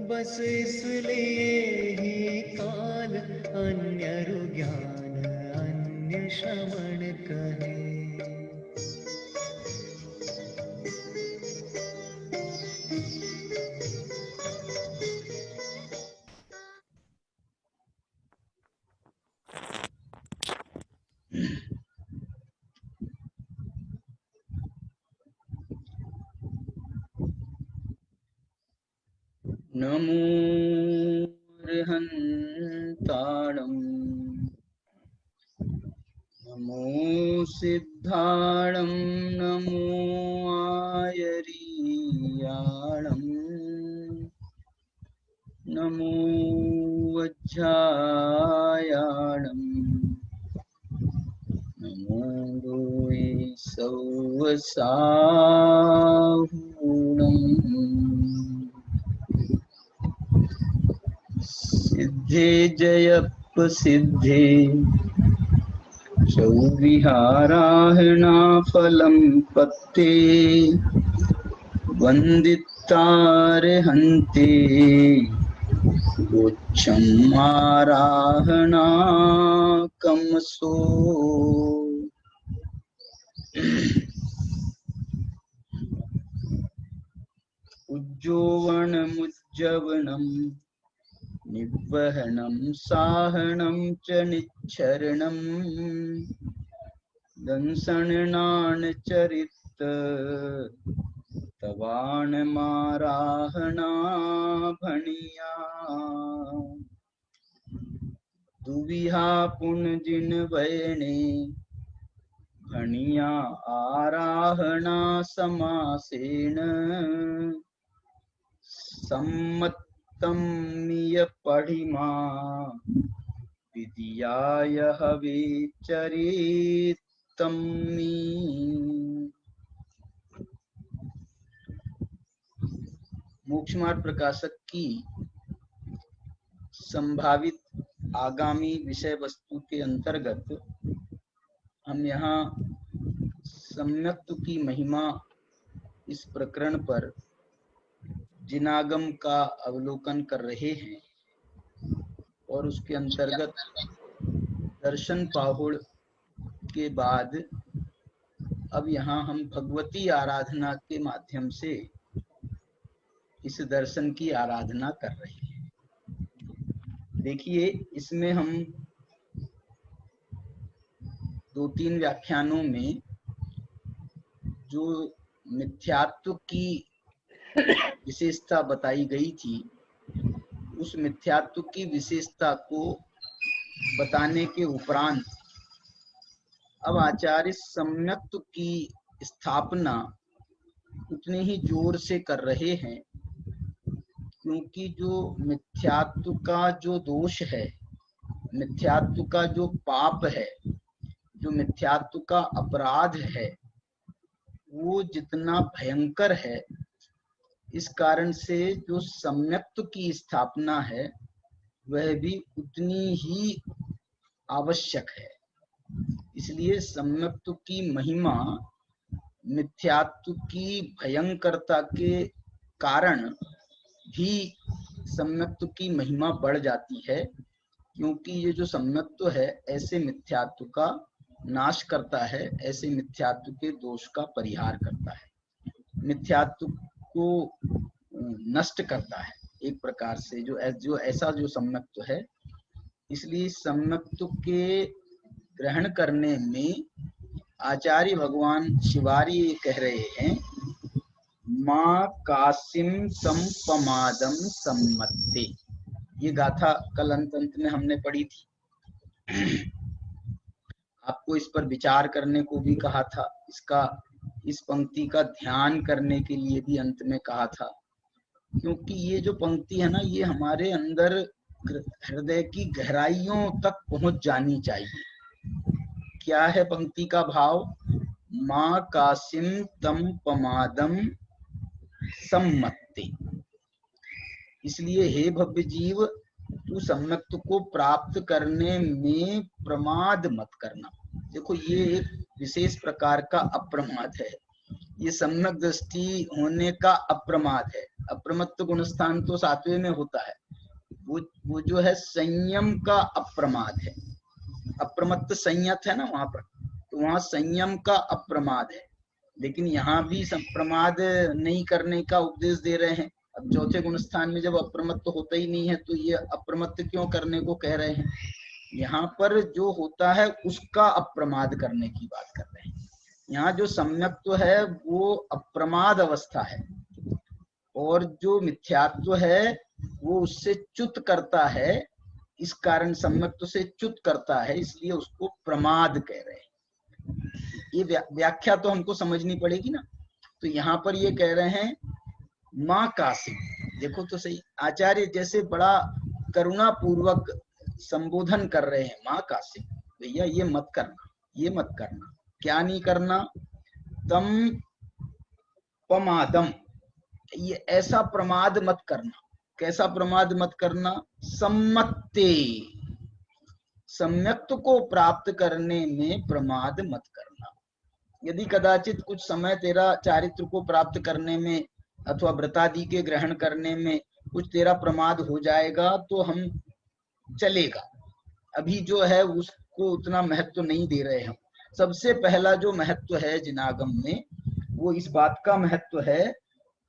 बस इसलिए ही काल अन्य रुज्ञान अन्य श्रवण कहे। नमो अर्हन्ताणम् नमो सिद्धाणम् नमो आयरीयाणम् नमो वज्रायाणम् नमो दोये सौवसाहूणम् सिद्धे जयप सिद्धे सौविहाराहणा फलं पत्ते वन्दितार्हन्ते गोच्छमाराहणा कमसो। उज्जोवनमुज्जवनम् निवहनं साहनं च निच्छरणं दंसननानचरित तवाणमाराहणा भणिया। दुविहा पुनजिनवयने भणिया आराहणा समासेन सम्मत तम्मिय पढ़िमा विद्याय हवे चरितम्मी। मोक्ष मार्ग प्रकाशक की संभावित आगामी विषय वस्तु के अंतर्गत हम यहाँ सम्यक्त्व की महिमा इस प्रकरण पर जिनागम का अवलोकन कर रहे हैं और उसके अंतर्गत दर्शन पाहुड़ के बाद अब यहाँ हम भगवती आराधना के माध्यम से इस दर्शन की आराधना कर रहे हैं। देखिए, इसमें हम 2-3 व्याख्यानों में जो मिथ्यात्व की विशेषता बताई गई थी, उस मिथ्यात्व की विशेषता को बताने के उपरांत अब आचार्य सम्यक्त्व की स्थापना उतने ही जोर से कर रहे हैं, क्योंकि जो मिथ्यात्व का जो दोष है, मिथ्यात्व का जो पाप है, जो मिथ्यात्व का अपराध है, वो जितना भयंकर है, इस कारण से जो सम्यक्त्व की स्थापना है वह भी उतनी ही आवश्यक है। इसलिए सम्यक्त्व की महिमा मिथ्यात्व की भयंकरता के कारण भी सम्यक्त्व की महिमा बढ़ जाती है, क्योंकि ये जो सम्यक्त्व है ऐसे मिथ्यात्व का नाश करता है, ऐसे मिथ्यात्व के दोष का परिहार करता है, मिथ्यात्व को नष्ट करता है एक प्रकार से, जो ऐसा जो सम्यक्त्व है। इसलिए सम्यक्त्व के ग्रहण करने में आचार्य भगवान शिवारी कह रहे हैं, मां कासिम तम पमादम सम्मत्ते। ये गाथा कल अंत में हमने पढ़ी थी। आपको इस पर विचार करने को भी कहा था, इस पंक्ति का ध्यान करने के लिए भी अंत में कहा था, क्योंकि ये जो पंक्ति है ना, ये हमारे अंदर हृदय की गहराइयों तक पहुंच जानी चाहिए। क्या है पंक्ति का भाव? मां कासिम तम पमादम सम्मत्ते। इसलिए हे भव्य जीव, तू सम्यक्त्व को प्राप्त करने में प्रमाद मत करना। देखो, ये एक विशेष प्रकार का अप्रमाद है, ये सम्यक दृष्टि होने का अप्रमाद है। अप्रमत्त गुण स्थान तो 7वें में होता है। वो जो है संयम का अप्रमाद है। अप्रमत्त संयत है ना वहां पर, तो वहां संयम का अप्रमाद है। लेकिन यहाँ भी प्रमाद नहीं करने का उपदेश दे रहे हैं। अब चौथे गुण स्थान में जब अप्रमत्त होता ही नहीं है तो ये अप्रमत्त क्यों करने को कह रहे हैं? यहाँ पर जो होता है उसका अप्रमाद करने की बात कर रहे हैं। यहाँ जो सम्यक्त्व है वो अप्रमाद अवस्था है, और जो मिथ्यात्व है वो उससे च्युत करता है। इस कारण सम्यक्त्व से च्युत करता है, इसलिए उसको प्रमाद कह रहे हैं। ये व्याख्या तो हमको समझनी पड़ेगी ना। तो यहाँ पर ये कह रहे हैं माँ कासिम, देखो तो सही, आचार्य जैसे बड़ा करुणा पूर्वक संबोधन कर रहे हैं। माँ कासिम, भैया ये मत करना, ये मत करना। क्या नहीं करना? तम पमादम, ये ऐसा प्रमाद मत करना। कैसा प्रमाद मत करना? सम्मत्ते, सम्यक्त्व को प्राप्त करने में प्रमाद मत करना। यदि कदाचित कुछ समय तेरा चारित्र को प्राप्त करने में अथवा व्रतादि के ग्रहण करने में कुछ तेरा प्रमाद हो जाएगा तो हम चलेगा। अभी जो है उसको उतना महत्व नहीं दे रहे हम। सबसे पहला जो महत्व है जिनागम में, वो इस बात का महत्व है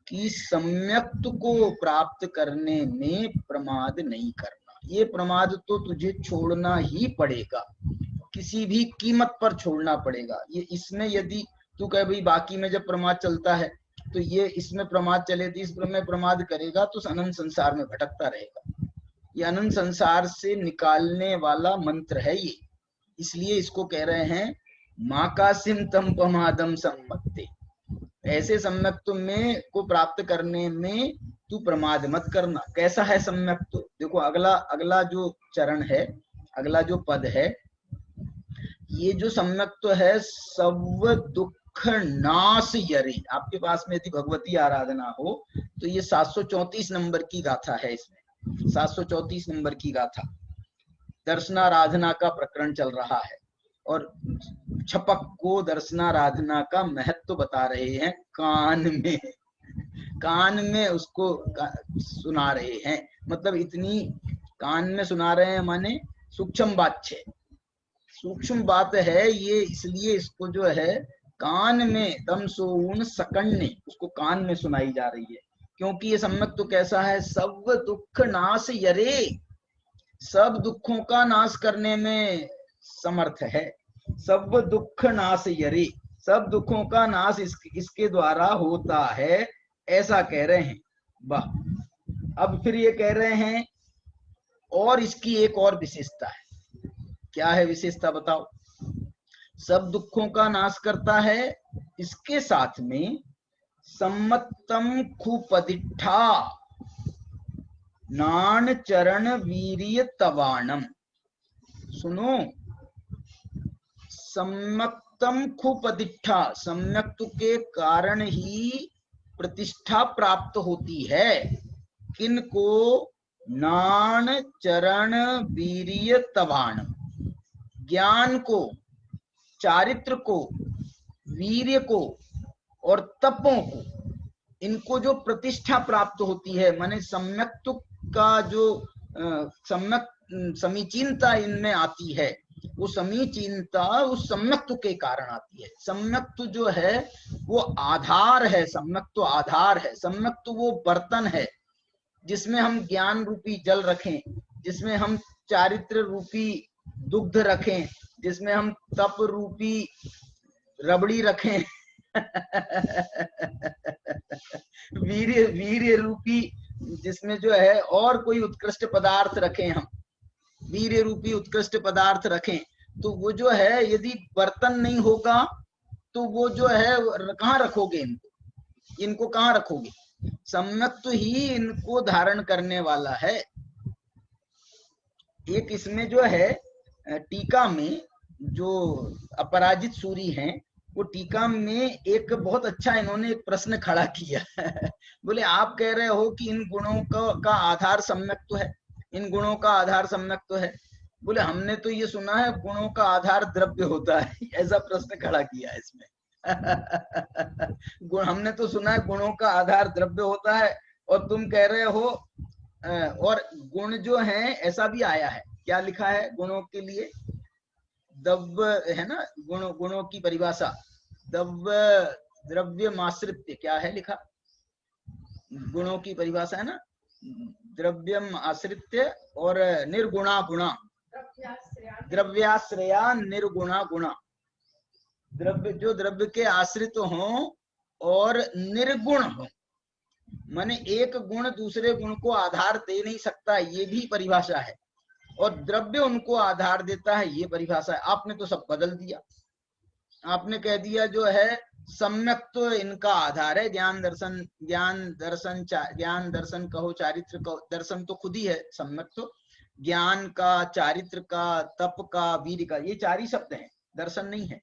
कि सम्यक्त्व को प्राप्त करने में प्रमाद नहीं करना। ये प्रमाद तो तुझे छोड़ना ही पड़ेगा, किसी भी कीमत पर छोड़ना पड़ेगा। ये इसमें यदि तू कहे भाई बाकी में जब प्रमाद चलता है तो ये इसमें प्रमाद चले तो इसमें प्रमाद करेगा तो अनंत संसार में भटकता रहेगा। ये अनंत संसार से निकालने वाला मंत्र है ये, इसलिए इसको कह रहे हैं माकासिम तम पमादम सम्मत्ते। ऐसे सम्यक्त्व में को प्राप्त करने में तू प्रमाद मत करना। कैसा है सम्यक्त्व? देखो अगला जो चरण है, अगला जो पद है, ये जो सम्यक्त्व है सब दुख नाश यरे। आपके पास में यदि भगवती आराधना हो तो ये 734 नंबर की गाथा है। इसमें 734 नंबर की गाथा दर्शनाराधना का प्रकरण चल रहा है, और छपक को दर्शनाराधना का महत्व बता रहे हैं। कान में उसको सुना रहे हैं। मतलब इतनी कान में सुना रहे हैं माने सूक्ष्म बात है, सूक्ष्म बात है ये, इसलिए इसको जो है कान में दम सोऊन सकन्ने, उसको कान में सुनाई जा रही है। क्योंकि ये सम्यक्त्व तो कैसा है? सब दुख नाश यरे, सब दुखों का नाश करने में समर्थ है। सब दुख नाश यरे, सब दुखों का नाश इसके द्वारा होता है, ऐसा कह रहे हैं। वाह। अब फिर ये कह रहे हैं और इसकी एक और विशेषता है। क्या है विशेषता बताओ? सब दुखों का नाश करता है, इसके साथ में सम्मत्तम खुपदिठा नान चरण वीर्य तवाणम। सुनो, सम्यक्तम खुपदिठा, सम्यक्त्व के कारण ही प्रतिष्ठा प्राप्त होती है। किनको? नान चरण वीर्य तवाणम, ज्ञान को, चारित्र को, वीर्य को और तपों को, इनको जो प्रतिष्ठा प्राप्त होती है, माने सम्यक्त्व का जो सम्यक समीचीनता इनमें आती है, वो समीचीनता उस सम्यक्त्व के कारण आती है। सम्यक्त्व जो है वो आधार है, सम्यक्त्व आधार है। सम्यक्त्व वो बर्तन है जिसमें हम ज्ञान रूपी जल रखें, जिसमें हम चारित्र रूपी दुग्ध रखें, जिसमें हम तप रूपी रबड़ी रखें वीर्य रूपी जिसमें जो है और कोई उत्कृष्ट पदार्थ रखें, हम वीर्य रूपी उत्कृष्ट पदार्थ रखें, तो वो जो है यदि बर्तन नहीं होगा तो वो जो है कहाँ रखोगे? इनको कहाँ रखोगे? सम्यक्त्व ही इनको धारण करने वाला है। एक इसमें जो है टीका में जो अपराजित सूरी हैं, वो टीका में एक बहुत अच्छा इन्होंने एक प्रश्न खड़ा किया बोले आप कह रहे हो कि इन गुणों का आधार सम्यक्त्व है, इन गुणों का आधार सम्यक्त्व है। बोले हमने तो ये सुना है गुणों का आधार द्रव्य होता है। ऐसा प्रश्न खड़ा किया है इसमें हमने तो सुना है गुणों का आधार द्रव्य होता है, और तुम कह रहे हो और गुण जो है ऐसा भी आया है, क्या लिखा है गुणों के लिए? द्रव्य है ना, गुणों की परिभाषा द्रव्यमाश्रित्य क्या है लिखा? गुणों की परिभाषा है ना, द्रव्यम आश्रित्य और निर्गुणा गुणा, द्रव्याश्रया निर्गुणा गुणा। द्रव्य जो द्रव्य के आश्रित हो और निर्गुण हो, माने एक गुण दूसरे गुण को आधार दे नहीं सकता, ये भी परिभाषा है। और द्रव्य उनको आधार देता है, ये परिभाषा है। आपने तो सब बदल दिया, आपने कह दिया जो है सम्यक तो इनका आधार है, ज्ञान दर्शन कहो, चारित्र कहो, दर्शन तो खुद ही है सम्यक, तो ज्ञान का, चारित्र का, तप का, वीर का, ये चार ही शब्द हैं, दर्शन नहीं है।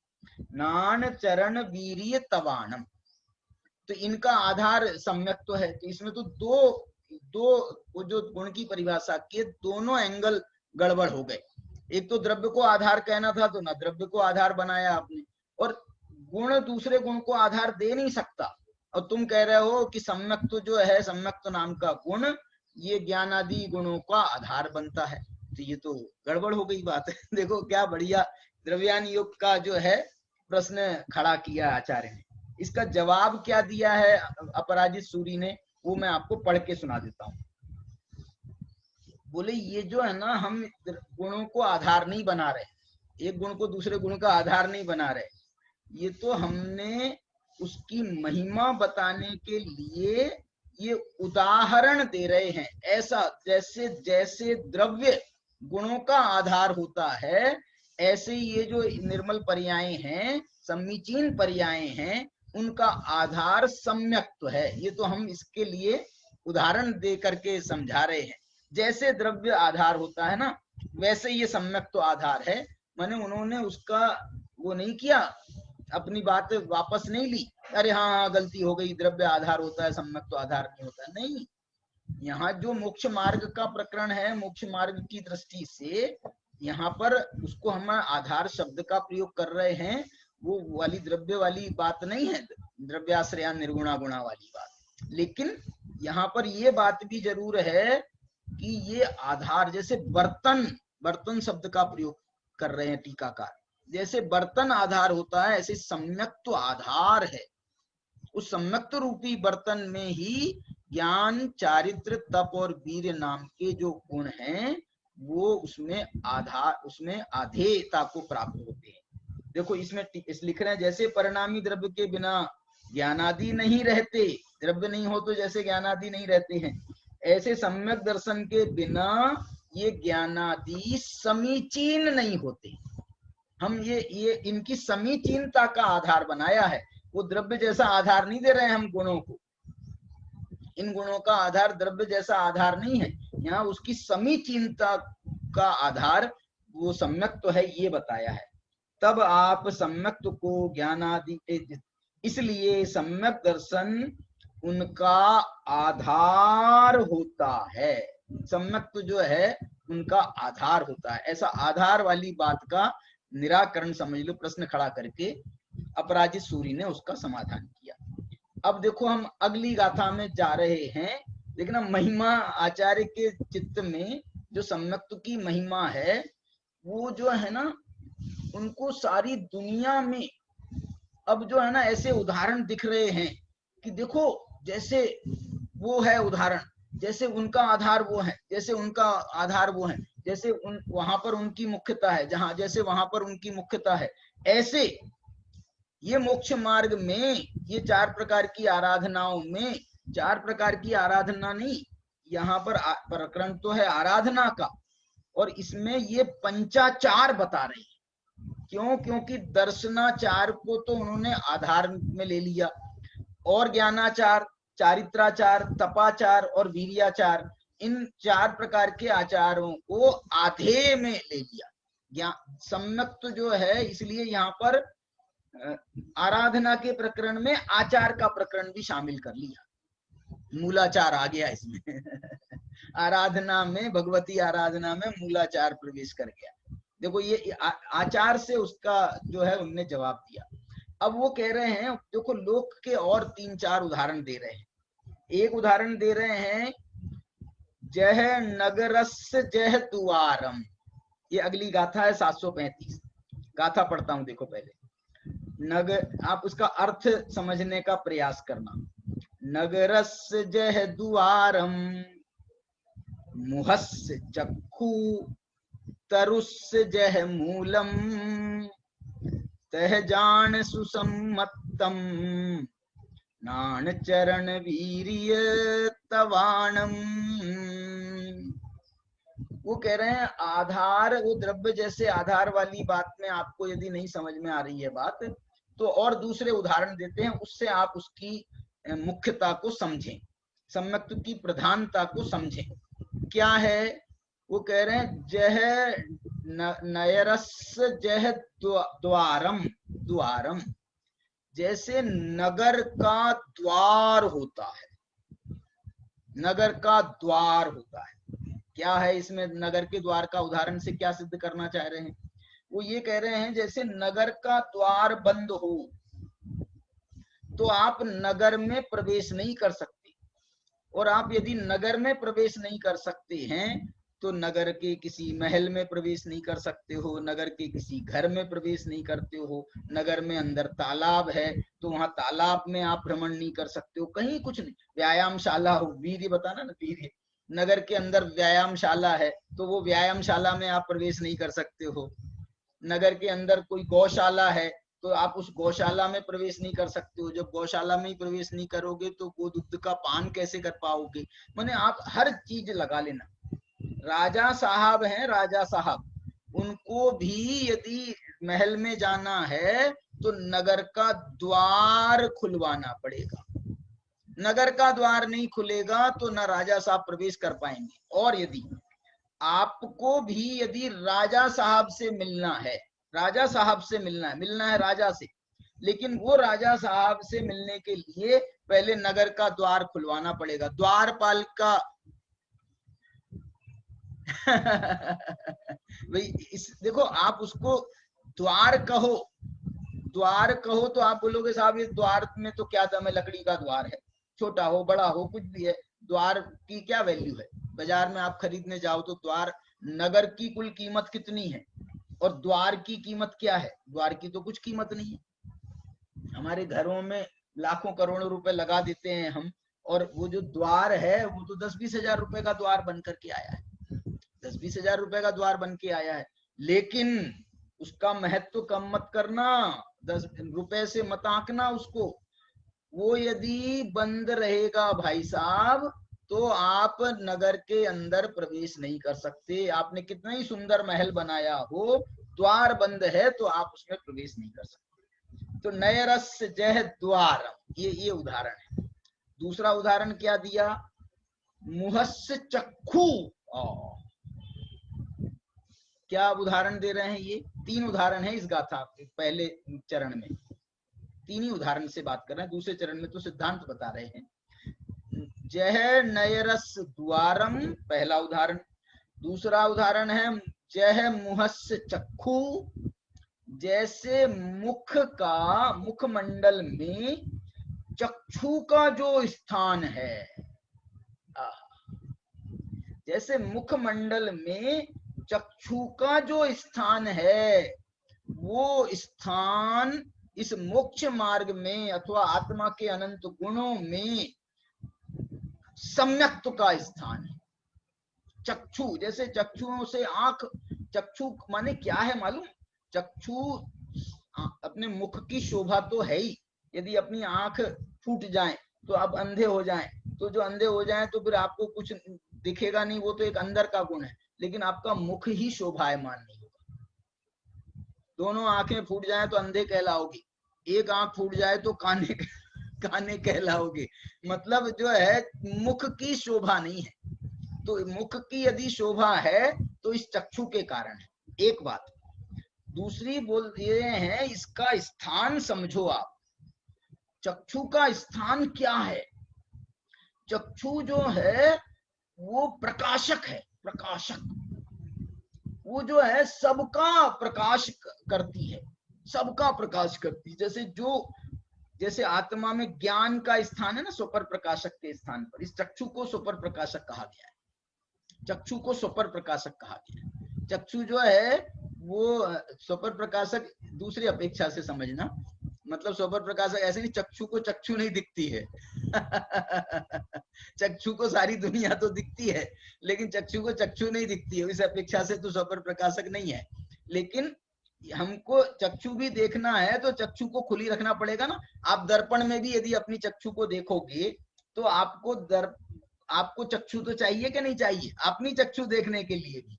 नान चरण वीर्य तवाणम, तो इनका आधार सम्यक तो है। तो इसमें तो दो वो जो गुण की परिभाषा के दोनों एंगल गड़बड़ हो गए। एक तो द्रव्य को आधार कहना था, तो ना द्रव्य को आधार बनाया आपने, और गुण दूसरे गुण को आधार दे नहीं सकता, और तुम कह रहे हो कि सम्यक तो जो है, सम्यक तो नाम का गुण ये ज्ञान आदि गुणों का आधार बनता है। तो ये तो गड़बड़ हो गई बात है। देखो क्या बढ़िया द्रव्यान योग का जो है प्रश्न खड़ा किया आचार्य ने। इसका जवाब क्या दिया है अपराजित सूरी ने, वो मैं आपको पढ़ के सुना देता हूँ। बोले ये जो है ना, हम गुणों को आधार नहीं बना रहे, एक गुण को दूसरे गुण का आधार नहीं बना रहे, ये तो हमने उसकी महिमा बताने के लिए ये उदाहरण दे रहे हैं। ऐसा जैसे जैसे द्रव्य गुणों का आधार होता है, ऐसे ये जो निर्मल पर्याय हैं, समीचीन पर्याय हैं, उनका आधार सम्यक्त्व है। ये तो हम इसके लिए उदाहरण दे करके समझा रहे हैं। जैसे द्रव्य आधार होता है ना, वैसे ये सम्यक्त्व आधार है। माने उन्होंने उसका वो नहीं किया, अपनी बात वापस नहीं ली, अरे हाँ गलती हो गई, द्रव्य आधार होता है सम्यक्त्व आधार नहीं होता। नहीं, यहाँ जो मोक्ष मार्ग का प्रकरण है, मोक्ष मार्ग की दृष्टि से यहाँ पर उसको हम आधार शब्द का प्रयोग कर रहे हैं, वो वाली द्रव्य वाली बात नहीं है, द्रव्याश्रया निर्गुणा गुणा वाली बात। लेकिन यहाँ पर ये बात भी जरूर है कि ये आधार, जैसे बर्तन शब्द का प्रयोग कर रहे हैं टीकाकार, जैसे बर्तन आधार होता है, ऐसे सम्यक्त्व आधार है। उस सम्यक्त्व रूपी बर्तन में ही ज्ञान, चारित्र, तप और वीर्य नाम के जो गुण हैं, वो उसमें आधार, उसमें आधेयता को प्राप्त होते हैं। देखो इसमें लिख रहे हैं, जैसे परिणामी द्रव्य के बिना ज्ञानादि नहीं रहते, द्रव्य नहीं हो तो जैसे ज्ञानादि नहीं रहते हैं, ऐसे सम्यक दर्शन के बिना ये ज्ञानादि समीचीन नहीं होते। हम ये इनकी समीचीनता का आधार बनाया है। वो द्रव्य जैसा आधार नहीं दे रहे हैं हम गुणों को, इन गुणों का आधार द्रव्य जैसा आधार नहीं है, यहाँ उसकी समीचीनता का आधार वो सम्यक्त्व है, ये बताया है। तब आप सम्यक्त्व को ज्ञानादि, इसलिए सम्यक दर्शन उनका आधार होता है, सम्यक्त्व जो है उनका आधार होता है। ऐसा आधार वाली बात का निराकरण समझ लो, प्रश्न खड़ा करके अपराजित सूरी ने उसका समाधान किया। अब देखो हम अगली गाथा में जा रहे हैं, लेकिन महिमा आचार्य के चित्त में जो सम्यक्त्व की महिमा है, वो जो है ना, उनको सारी दुनिया में अब जो है ना ऐसे उदाहरण दिख रहे हैं कि देखो जैसे वो है उदाहरण, जैसे उनका आधार वो है, जैसे उनका आधार वो है, जैसे वहां पर उनकी मुख्यता है, जहां जैसे वहां पर उनकी मुख्यता है, ऐसे ये मोक्ष मार्ग में ये चार प्रकार की आराधनाओं में, चार प्रकार की आराधना नहीं, यहाँ पर प्रकरण तो है आराधना का, और इसमें ये पंचाचार बता रहे हैं। क्यों? क्योंकि दर्शनाचार को तो उन्होंने आधार में ले लिया, और ज्ञानाचार, चारित्राचार, तपाचार और वीर्याचार, इन चार प्रकार के आचारों को आधेय में ले लिया। सम्यक्त्व जो है, इसलिए यहाँ पर आराधना के प्रकरण में आचार का प्रकरण भी शामिल कर लिया, मूलाचार आ गया इसमें। आराधना में, भगवती आराधना में मूलाचार प्रवेश कर गया। देखो ये आचार से उसका जो है उनने जवाब दिया। अब वो कह रहे हैं, देखो लोक के और 3-4 उदाहरण दे रहे हैं। एक उदाहरण दे रहे हैं, जह नगरस्य जह द्वारम, ये अगली गाथा है 735। गाथा पढ़ता हूं, देखो पहले नगर, आप उसका अर्थ समझने का प्रयास करना। नगरस्य जह द्वारम मुहस्य चक्षु तरुस्य जह मूलम तह जान सुसम्मतम नान चरण वीर्य तवाणम। वो कह रहे हैं आधार, वो द्रव्य जैसे आधार वाली बात में आपको यदि नहीं समझ में आ रही है बात, तो और दूसरे उदाहरण देते हैं, उससे आप उसकी मुख्यता को समझें, सम्यक्त्व की प्रधानता को समझें। क्या है वो कह रहे हैं, जह नयरस जह द्वारम, द्वारम जैसे नगर का द्वार होता है, नगर का द्वार होता है। क्या है इसमें नगर के द्वार का उदाहरण से क्या सिद्ध करना चाह रहे हैं? वो ये कह रहे हैं जैसे नगर का द्वार बंद हो तो आप नगर में प्रवेश नहीं कर सकते, और आप यदि नगर में प्रवेश नहीं कर सकते हैं तो नगर के किसी महल में प्रवेश नहीं कर सकते हो, नगर के किसी घर में प्रवेश नहीं करते हो, नगर में अंदर तालाब है तो वहां तालाब में आप भ्रमण नहीं कर सकते हो, कहीं कुछ नहीं। व्यायामशाला हो, वीर्य बताना ना, वीर्य, नगर के अंदर व्यायामशाला है तो वो व्यायामशाला में आप प्रवेश नहीं कर सकते हो। नगर के अंदर कोई गौशाला है तो आप उस गौशाला में प्रवेश नहीं कर सकते हो। जब गौशाला में ही प्रवेश नहीं करोगे तो गोदूध का पान कैसे कर पाओगे? माने आप हर चीज लगा लेना। राजा साहब हैं, राजा साहब, उनको भी यदि महल में जाना है तो नगर का द्वार खुलवाना पड़ेगा। नगर का द्वार नहीं खुलेगा तो न राजा साहब प्रवेश कर पाएंगे। और यदि आपको भी यदि राजा साहब से मिलना है, राजा साहब से मिलना है राजा से, लेकिन वो राजा साहब से मिलने के लिए पहले नगर का द्वार खुलवाना पड़ेगा। द्वारपाल का भाई इस देखो, आप उसको द्वार कहो, द्वार कहो तो आप बोलोगे साहब ये द्वार में तो क्या दम है, लकड़ी का द्वार है, छोटा हो बड़ा हो कुछ भी है, द्वार की क्या वैल्यू है? बाजार में आप खरीदने जाओ तो द्वार, नगर की कुल कीमत कितनी है और द्वार की कीमत क्या है? द्वार की तो कुछ कीमत नहीं है। हमारे घरों में लाखों करोड़ों रुपए लगा देते हैं हम, और वो जो द्वार है वो तो 10-20 हजार रुपए का द्वार बन करके आया है, 10-20 हजार रुपए का द्वार बन के आया है। लेकिन उसका महत्व कम मत करना, 10 रुपए से मत आंकना उसको। वो यदि बंद रहेगा भाई साहब तो आप नगर के अंदर प्रवेश नहीं कर सकते। आपने कितना ही सुंदर महल बनाया हो, द्वार बंद है तो आप उसमें प्रवेश नहीं कर सकते। तो नयरस्य जह द्वारम, ये उदाहरण है। दूसरा उदाहरण क्या दिया? मुहस्य चक्षु। क्या उदाहरण दे रहे हैं? ये 3 उदाहरण है इस गाथा के पहले चरण में, 3 ही उदाहरण से बात कर रहे हैं। दूसरे चरण में तो सिद्धांत बता रहे हैं। जह नयरस द्वारम पहला उदाहरण। दूसरा उदाहरण है जह मुहस्य चक्षु, जैसे मुखमंडल में चक्षु का जो स्थान है, जैसे मुखमंडल में चक्षु का जो स्थान है, वो स्थान इस मोक्ष मार्ग में अथवा आत्मा के अनंत गुणों में सम्यक्त्व का स्थान है। चक्षु जैसे चक्षुओं से आंख, चक्षु माने क्या है मालूम? चक्षु अपने मुख की शोभा तो है ही। यदि अपनी आंख फूट जाए तो आप अंधे हो जाएं, तो जो अंधे हो जाएं तो फिर आपको कुछ दिखेगा नहीं, वो तो एक अंदर का गुण है। लेकिन आपका मुख ही शोभायमान नहीं होगा। दोनों आंखें फूट जाएं तो अंधे कहलाओगे, एक आंख फूट जाए तो काने कहलाओगे। मतलब जो है मुख की शोभा नहीं है। तो मुख की यदि शोभा है तो इस चक्षु के कारण है, एक बात। दूसरी बोल रहे हैं इसका स्थान समझो आप। चक्षु का स्थान क्या है? चक्षु जो है वो प्रकाशक है, प्रकाशक। वो जो है सबका प्रकाश करती है, सबका प्रकाश करती है। जैसे जो जैसे आत्मा में ज्ञान का स्थान है ना स्वपर प्रकाशक के स्थान पर, इस चक्षु को स्वपर प्रकाशक कहा गया है। चक्षु को स्वपर प्रकाशक कहा गया है। चक्षु जो है वो स्वपर प्रकाशक दूसरी अपेक्षा से समझना, मतलब स्वपर प्रकाशक ऐसे नहीं, चक्षु को चक्षु नहीं दिखती है चक्षु को सारी दुनिया तो दिखती है, लेकिन चक्षु को चक्षु नहीं दिखती है, इस अपेक्षा से तो स्वपर प्रकाशक नहीं है। लेकिन हमको चक्षु भी देखना है तो चक्षु को खुली रखना पड़ेगा ना। आप दर्पण में भी यदि अपनी चक्षु को देखोगे तो आपको चक्षु तो चाहिए कि नहीं चाहिए, अपनी चक्षु देखने के लिए भी।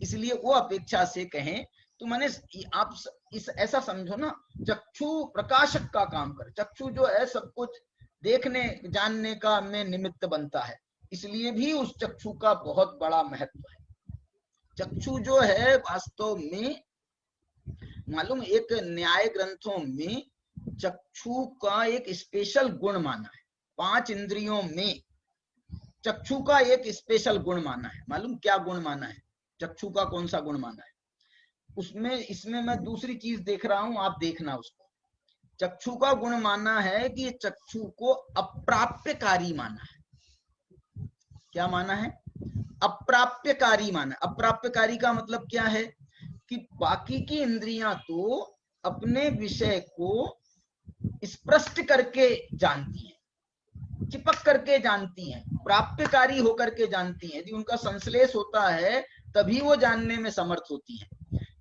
इसलिए वो अपेक्षा से कहें तो मैंने आप इस ऐसा समझो ना, चक्षु प्रकाशक का काम करे। चक्षु जो है सब कुछ देखने जानने का में निमित्त बनता है, इसलिए भी उस चक्षु का बहुत बड़ा महत्व है। चक्षु जो है वास्तव में मालूम, एक न्याय ग्रंथों में चक्षु का एक स्पेशल गुण माना है। 5 इंद्रियों में चक्षु का एक स्पेशल गुण माना है। मालूम क्या गुण माना है? चक्षु का कौन सा गुण माना है उसमें? इसमें मैं दूसरी चीज देख रहा हूं, आप देखना उसको। चक्षु का गुण माना है कि चक्षु को अप्राप्यकारी माना है। क्या माना है? अप्राप्यकारी माना। अप्राप्यकारी का मतलब क्या है कि बाकी की इंद्रियां तो अपने विषय को स्पष्ट करके जानती हैं, चिपक करके जानती हैं, प्राप्यकारी होकर के जानती हैं। यदि उनका संश्लेष होता है तभी वो जानने में समर्थ होती हैं।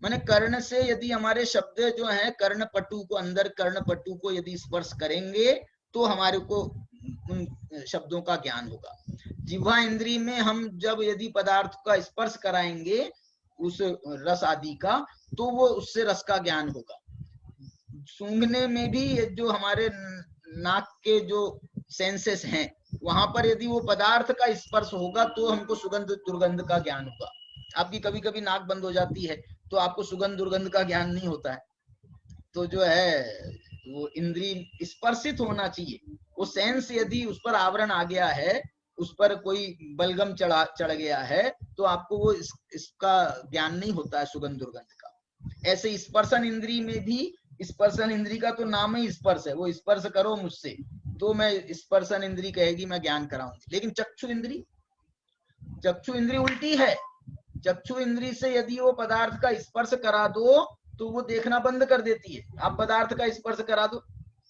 माने कर्ण से यदि हमारे शब्द जो हैं कर्णपटु को, अंदर कर्णपटु को यदि स्पर्श करेंगे तो हमारे को उन शब्दों का ज्ञान होगा। जिह्वा इंद्री में हम जब यदि पदार्थ का स्पर्श कराएंगे उस रस आदि का, तो वो उससे रस का ज्ञान होगा। सूंघने में भी जो हमारे नाक के जो सेंसेस हैं वहां पर यदि वो पदार्थ का स्पर्श होगा तो हमको सुगंध दुर्गंध का ज्ञान होगा। आपकी कभी कभी नाक बंद हो जाती है तो आपको सुगंध दुर्गंध का ज्ञान नहीं होता है। तो जो है वो इंद्री स्पर्शित होना चाहिए। वो सेंस यदि उस पर आवरण आ गया है, उस पर कोई बलगम चढ़ गया है, तो आपको वो इसका ज्ञान नहीं होता है सुगंध दुर्गंध का। ऐसे स्पर्शन इंद्री में भी, स्पर्शन इंद्री का तो नाम ही स्पर्श है, वो स्पर्श करो मुझसे तो मैं स्पर्शन इंद्री कहेगी मैं ज्ञान कराऊंगी। लेकिन चक्षु इंद्री उल्टी है। चक्षु इंद्री से यदि वो पदार्थ का स्पर्श करा दो तो वो देखना बंद कर देती है। आप पदार्थ का स्पर्श करा दो,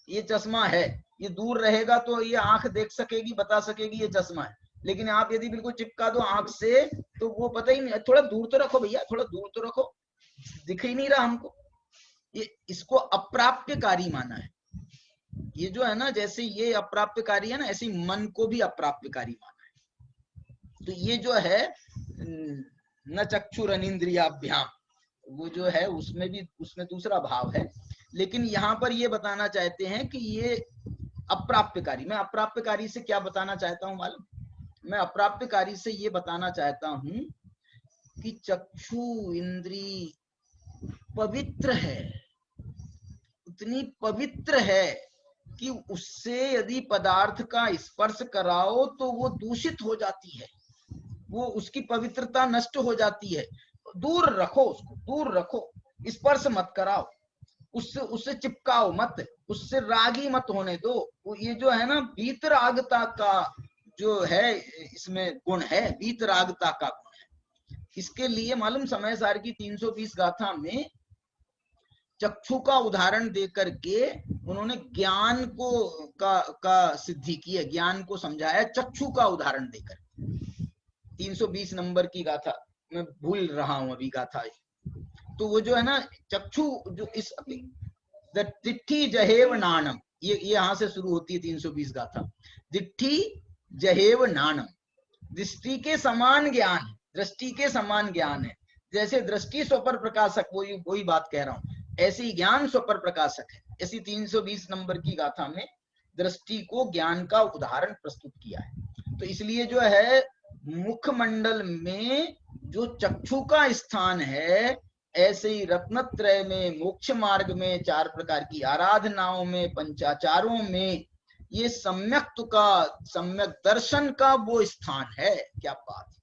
ये चश्मा है, ये दूर रहेगा तो ये आंख देख सकेगी, बता सकेगी ये चश्मा है। लेकिन आप यदि बिल्कुल चिपका दो आंख से तो वो पता ही नहीं। थोड़ा दूर तो रखो भैया, थोड़ा दूर तो रखो, दिख ही नहीं रहा हमको। ये इसको अप्राप्यकारी माना है। ये जो है ना, जैसे ये अप्राप्यकारी है ना, ऐसे मन को भी अप्राप्यकारी माना है। तो ये जो है न चक्षुरनिंद्रियाभ्याम, वो जो है उसमें भी, उसमें दूसरा भाव है। लेकिन यहाँ पर ये बताना चाहते हैं कि ये अप्राप्यकारी। मैं अप्राप्यकारी से क्या बताना चाहता हूँ मालूम? मैं अप्राप्यकारी से ये बताना चाहता हूँ कि चक्षु इंद्री पवित्र है, उतनी पवित्र है कि उससे यदि पदार्थ का स्पर्श कराओ तो वो दूषित हो जाती है, वो उसकी पवित्रता नष्ट हो जाती है। दूर रखो उसको, दूर रखो, स्पर्श मत कराओ, उससे चिपकाओ मत, उससे रागी मत होने दो। ये जो है ना वीतरागता का जो है इसमें गुण है, वीतरागता का गुण है। इसके लिए मालूम समय सार की 320 गाथा में चक्षु का उदाहरण देकर के उन्होंने ज्ञान को का सिद्धि की है, ज्ञान को समझाया चक्षु का उदाहरण देकर। 320 नंबर की गाथा, मैं भूल रहा हूं अभी गाथा। तो वो जो है ना चक्षु जो इस दिट्ठी जहेव नानम, ये यहां से शुरू होती है 320 गाथा। दिट्ठी जहेव नानम, दृष्टि के समान ज्ञान है, दृष्टि के समान ज्ञान है। जैसे दृष्टि स्वपर प्रकाशक, वही बात कह रहा हूं, ऐसी ज्ञान स्वपर प्रकाशक है। ऐसी 320 नंबर की गाथा में दृष्टि को ज्ञान का उदाहरण प्रस्तुत किया है। तो इसलिए जो है मुखमंडल में जो चक्षु का स्थान है, ऐसे ही रत्नत्रय में, मोक्ष मार्ग में, 4 प्रकार की आराधनाओं में, पंचाचारों में ये सम्यक्त्व का, सम्यक दर्शन का वो स्थान है। क्या बात है।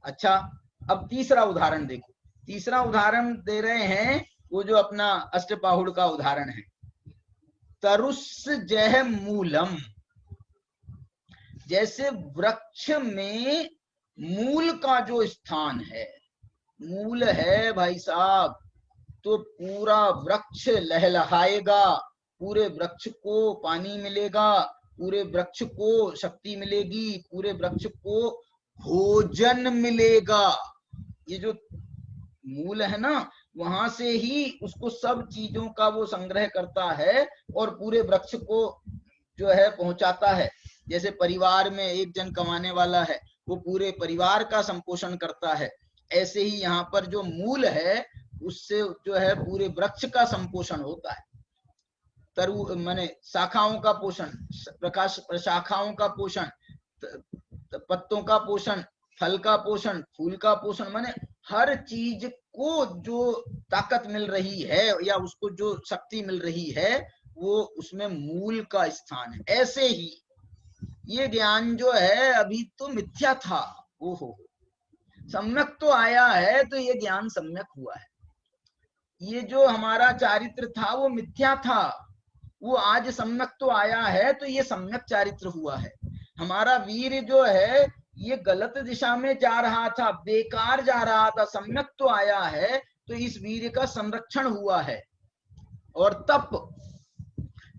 अच्छा, अब तीसरा उदाहरण देखो। तीसरा उदाहरण दे रहे हैं वो जो अपना अष्टपाहुड़ का उदाहरण है। तरुस्जह मूलम, जैसे वृक्ष में मूल का जो स्थान है, मूल है भाई साहब, तो पूरा वृक्ष लहलहाएगा, पूरे वृक्ष को पानी मिलेगा, पूरे वृक्ष को शक्ति मिलेगी, पूरे वृक्ष को भोजन मिलेगा। ये जो मूल है ना, वहां से ही उसको सब चीजों का वो संग्रह करता है और पूरे वृक्ष को जो है पहुंचाता है। जैसे परिवार में एक जन कमाने वाला है, वो पूरे परिवार का संपोषण करता है, ऐसे ही यहाँ पर जो मूल है उससे जो है पूरे वृक्ष का संपोषण होता है। तरु माने शाखाओं का पोषण, प्रकाश शाखाओं का पोषण, पत्तों का पोषण, फल का पोषण, फूल का पोषण, माने हर चीज को जो ताकत मिल रही है या उसको जो शक्ति मिल रही है वो उसमें मूल का स्थान है। ऐसे ही ये ज्ञान जो है अभी तो मिथ्या था, ओहो सम्यक तो आया है, तो ये ज्ञान सम्यक हुआ है। ये जो हमारा चारित्र था वो मिथ्या था, वो आज सम्यक तो आया है, तो ये सम्यक चारित्र हुआ है। हमारा वीर जो है ये गलत दिशा में जा रहा था, बेकार जा रहा था, सम्यक तो आया है, तो इस वीर का संरक्षण हुआ है। और तप,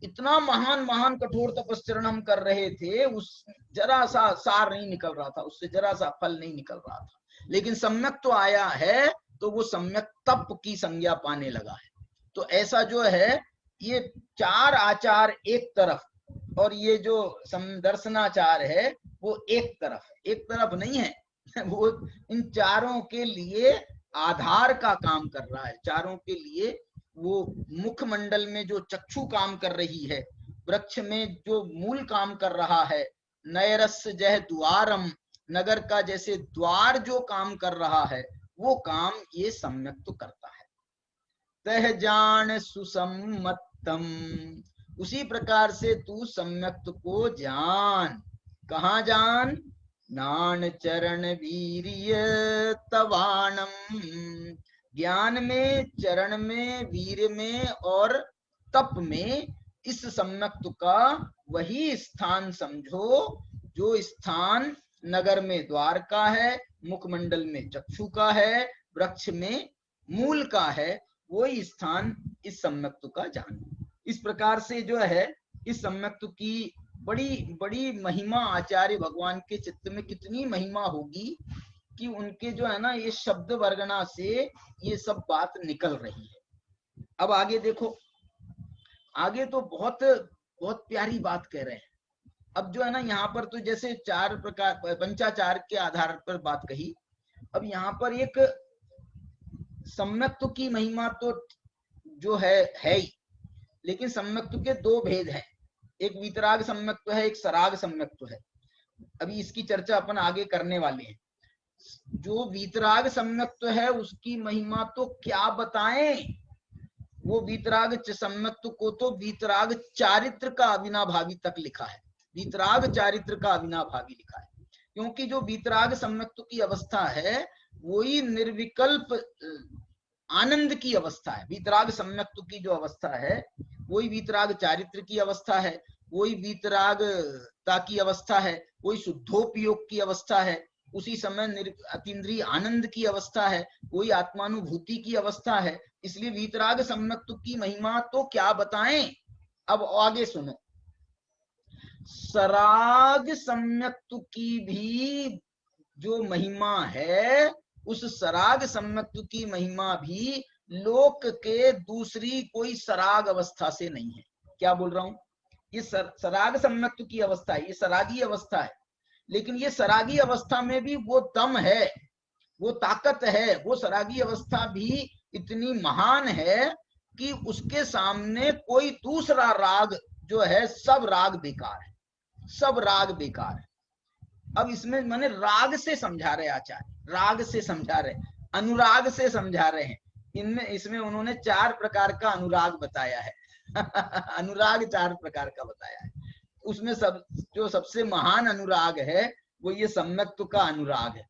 इतना महान महान कठोर तपस्चरण हम कर रहे थे, उस जरा सा सार नहीं निकल रहा था, उससे जरा सा फल नहीं निकल रहा था, लेकिन सम्यक तो आया है, तो वो सम्यक तप की संज्ञा पाने लगा है। तो ऐसा जो है ये चार आचार एक तरफ और ये जो समदर्शनाचार है वो एक तरफ नहीं है। वो इन चारों के लिए आधार का काम कर रहा है, चारों के लिए वो मुखमंडल में जो चक्षु काम कर रही है, वृक्ष में जो मूल काम कर रहा है, नयरस जह द्वारम, नगर का जैसे द्वार जो काम कर रहा है वो काम ये सम्यक तो करता है। तह जान सुसम्मतम, उसी प्रकार से तू सम्यक को जान। कहाँ जान? नान चरण वीर्य तवाणम, ज्ञान में, चरण में, वीर में और तप में इस सम्यक का वही स्थान समझो जो स्थान नगर में द्वार का है, मुखमंडल में चक्षु का है, वृक्ष में मूल का है, वही स्थान इस सम्यक का जानो। इस प्रकार से जो है इस सम्यक की बड़ी बड़ी महिमा आचार्य भगवान के चित्त में कितनी महिमा होगी कि उनके जो है ना ये शब्द वर्गना से ये सब बात निकल रही है। अब आगे देखो, आगे तो बहुत बहुत प्यारी बात कह रहे हैं। अब जो है ना यहाँ पर तो जैसे चार प्रकार पंचाचार के आधार पर बात कही, अब यहाँ पर एक सम्यक्त्व की महिमा तो जो है ही, लेकिन सम्यक्त्व के दो भेद हैं, एक वीतराग सम्यक्त्व है, एक सराग सम्यक्त्व है। अभी इसकी चर्चा अपन आगे करने वाले हैं। जो वीतराग सम्यक्त्व है उसकी महिमा तो क्या बताएं, वो वीतराग सम्यक्त्व को तो वीतराग चारित्र का अविनाभावी तक लिखा है, वीतराग चारित्र का अविनाभावी लिखा है, क्योंकि जो वीतराग सम्यक्त्व की अवस्था है वही निर्विकल्प आनंद की अवस्था है। वीतराग सम्यक्त्व की जो अवस्था है वही वीतराग चारित्र की अवस्था है, वही वीतरागता की अवस्था है, वही शुद्धोपयोग की अवस्था है, उसी समय अतीन्द्रिय आनंद की अवस्था है, वही आत्मानुभूति की अवस्था है। इसलिए वीतराग सम्यक्त्व की महिमा तो क्या बताएं। अब आगे सुनो, सराग सम्यक्त्व की भी जो महिमा है, उस सराग सम्यक्त्व की महिमा भी लोक के दूसरी कोई सराग अवस्था से नहीं है। क्या बोल रहा हूं, ये सराग सम्यक्त्व की अवस्था है, ये सरागी अवस्था है, लेकिन ये सरागी अवस्था में भी वो दम है, वो ताकत है, वो सरागी अवस्था भी इतनी महान है कि उसके सामने कोई दूसरा राग जो है, सब राग बेकार है, सब राग बेकार है। अब इसमें मैंने राग से समझा रहे आचार्य, राग से समझा रहे, अनुराग से समझा रहे हैं। इनमें इसमें उन्होंने चार प्रकार का अनुराग बताया है अनुराग चार प्रकार का बताया है। उसमें सब जो सबसे महान अनुराग है वो ये सम्यक्त्व का अनुराग है।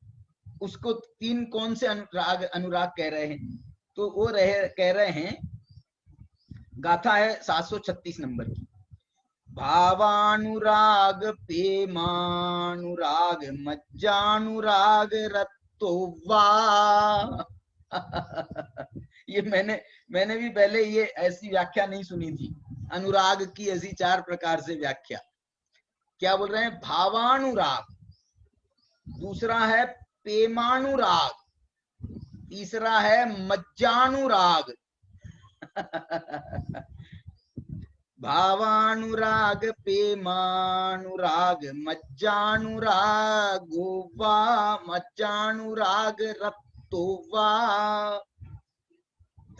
उसको तीन कौन से अनुराग कह रहे हैं, तो वो कह रहे हैं गाथा है 736 नंबर की। भावानुराग प्रेमानुराग मज्जानुराग रत्तो वा। ये मैंने भी पहले ये ऐसी व्याख्या नहीं सुनी थी, अनुराग की ऐसी 4 प्रकार से व्याख्या। क्या बोल रहे हैं? भावानुराग, दूसरा है प्रेमानुराग, तीसरा है मज्जानुराग। भावानुराग प्रेमानुराग मज्जानुरागो वा मज्जानुराग रत्तो वा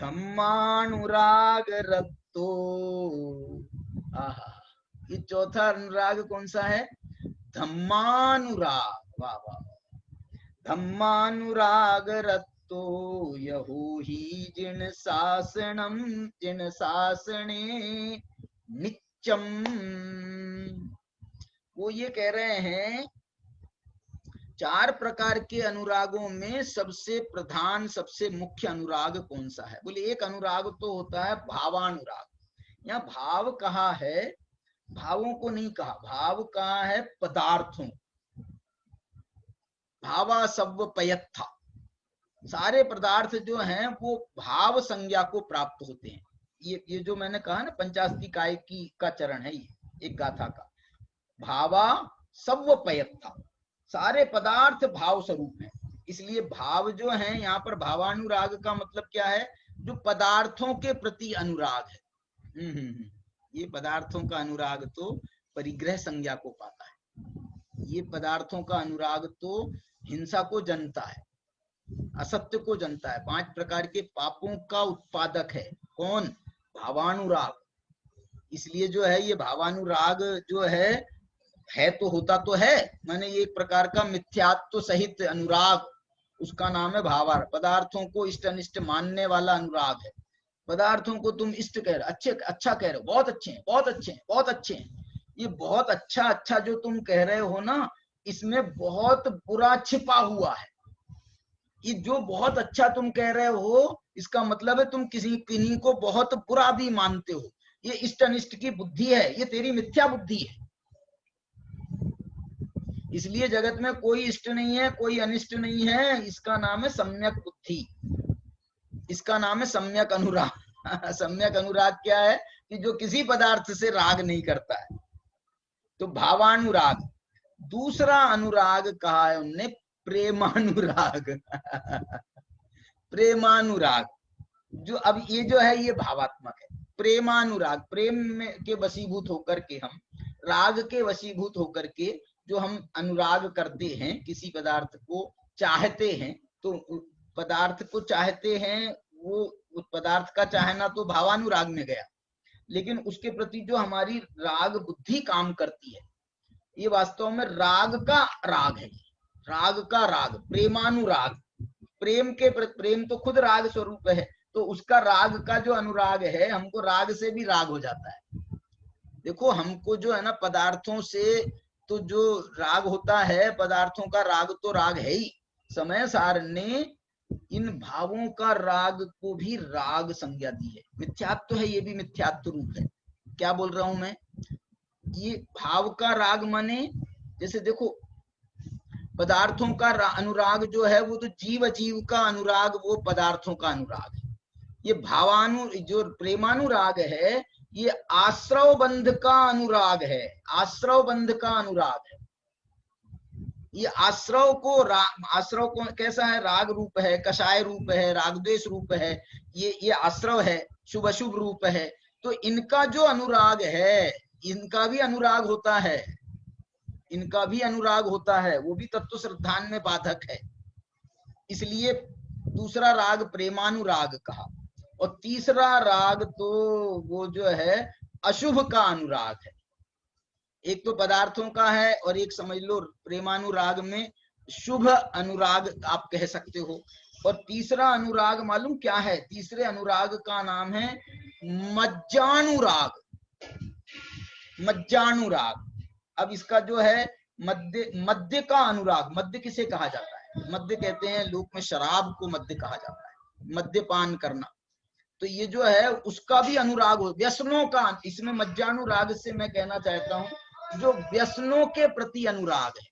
धम्मानुराग रत्तो। आहा, ये चौथा अनुराग कौन सा है? धम्मानुराग। वाह वाह। धम्मानुराग रत्तो यहो ही जिन शासनम जिन शासने नित्यम। वो ये कह रहे हैं 4 प्रकार के अनुरागों में सबसे प्रधान सबसे मुख्य अनुराग कौन सा है? बोले एक अनुराग तो होता है भावानुराग। यहाँ भाव कहा है, भावों को नहीं कहा, भाव कहा है पदार्थों। भावा सव पयत्था, सारे पदार्थ जो हैं वो भाव संज्ञा को प्राप्त होते हैं। ये जो मैंने कहा ना, पंचास्ती काय का चरण है ये एक गाथा का। भावा सव पयत्था, सारे पदार्थ भाव स्वरूप हैं। इसलिए भाव जो है यहाँ पर भावानुराग का मतलब क्या है? जो पदार्थों के प्रति अनुराग है। ये पदार्थों का अनुराग तो परिग्रह संज्ञा को पाता है। ये पदार्थों का अनुराग तो हिंसा को जनता है, असत्य को जनता है, 5 प्रकार के पापों का उत्पादक है। कौन? भावानुराग। इसलिए जो है ये भावानुराग जो है तो होता तो है, माने ये एक प्रकार का मिथ्यात्व सहित अनुराग, उसका नाम है भावार। पदार्थों को इष्ट अनिष्ट मानने वाला अनुराग है। पदार्थों को तुम इष्ट कह रहे, अच्छे अच्छा कह रहे हो, बहुत अच्छे हैं, बहुत अच्छे हैं, बहुत अच्छे हैं। ये बहुत अच्छा जो तुम कह रहे हो ना, इसमें बहुत बुरा छिपा हुआ है। ये जो बहुत अच्छा तुम कह रहे हो, इसका मतलब है तुम किन्हीं को बहुत बुरा भी मानते हो। ये इष्ट अनिष्ट की बुद्धि है, ये तेरी मिथ्या बुद्धि है। इसलिए जगत में कोई इष्ट नहीं है, कोई अनिष्ट नहीं है, इसका नाम है सम्यक बुद्धि, इसका नाम है सम्यक अनुराग। सम्यक अनुराग क्या है? कि जो किसी पदार्थ से राग नहीं करता है, तो भावानुराग। दूसरा अनुराग कहा है उनने प्रेमानुराग। प्रेमानुराग जो अब ये जो है ये भावात्मक है। प्रेमानुराग, प्रेम के वशीभूत होकर के, हम राग के वशीभूत होकर के जो हम अनुराग करते हैं, किसी पदार्थ को चाहते हैं, तो पदार्थ को चाहते हैं, वो उस पदार्थ का चाहना तो भावानुराग में गया, लेकिन उसके प्रति जो हमारी राग बुद्धि काम करती है, ये वास्तव में राग का राग है। राग का राग, प्रेमानुराग। प्रेम तो खुद राग स्वरूप है, तो उसका राग का जो अनुराग है, हमको राग से भी राग हो जाता है। देखो हमको जो है ना, पदार्थों से तो जो राग होता है, पदार्थों का राग तो राग है ही। समय सार ने इन भावों का राग को भी राग संज्ञा दी है। मिथ्यात्व है, ये भी मिथ्यात्व रूप है। क्या बोल रहा हूं मैं? ये भाव का राग माने, जैसे देखो पदार्थों का अनुराग जो है वो तो जीव का अनुराग, वो पदार्थों का अनुराग है। ये जो प्रेमानुराग है, ये आश्रव बंध का अनुराग है, आश्रव बंध का अनुराग है। ये आश्रव को कैसा है? राग रूप है, कषाय रूप है, रागद्वेष रूप है, ये आश्रव है, शुभ अशुभ रूप है। तो इनका जो अनुराग है, इनका भी अनुराग होता है, इनका भी अनुराग होता है, वो भी तत्व श्रद्धान में बाधक है। इसलिए दूसरा राग प्रेमानुराग कहा। और तीसरा राग तो वो जो है अशुभ का अनुराग है। एक तो पदार्थों का है और एक समझ लो प्रेमानुराग में शुभ अनुराग आप कह सकते हो। और तीसरा अनुराग मालूम क्या है? तीसरे अनुराग का नाम है मज्जानुराग। मज्जानुराग। अब इसका जो है मद्य का अनुराग। मद्य किसे कहा जाता है? मद्य कहते हैं लोक में शराब को मद्य कहा जाता है, मद्यपान करना। तो ये जो है उसका भी अनुराग हो, व्यसनों का, इसमें मज्जानुराग से मैं कहना चाहता हूं जो व्यसनों के प्रति अनुराग है,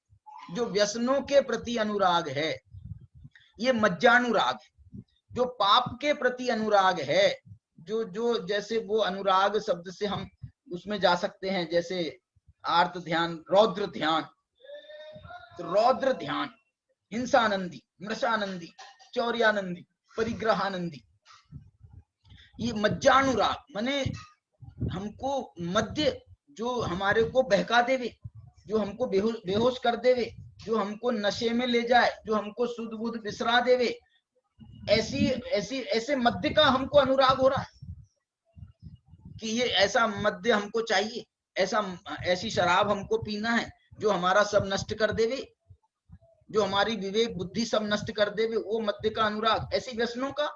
जो व्यसनों के प्रति अनुराग है ये मज्जानुराग है। जो पाप के प्रति अनुराग है, जो जो जैसे वो अनुराग शब्द से हम उसमें जा सकते हैं, जैसे आर्त ध्यान, रौद्र ध्यान, तो रौद्र ध्यान, हिंसानंदी, मृषानंदी, चौर्यानंदी, परिग्रहानंदी, ये मज्जानुराग माने हमको मध्य, जो हमारे को बहका देवे, जो हमको बेहोश कर देवे, जो हमको नशे में ले जाए, जो हमको शुद्ध बुद्ध बिसरा देवे, ऐसे मध्य का हमको अनुराग हो रहा है कि ये ऐसा मध्य हमको चाहिए, ऐसी शराब हमको पीना है जो हमारा सब नष्ट कर देवे, जो हमारी विवेक बुद्धि सब नष्ट कर देवे, वो मध्य का अनुराग। ऐसे व्यसनों का,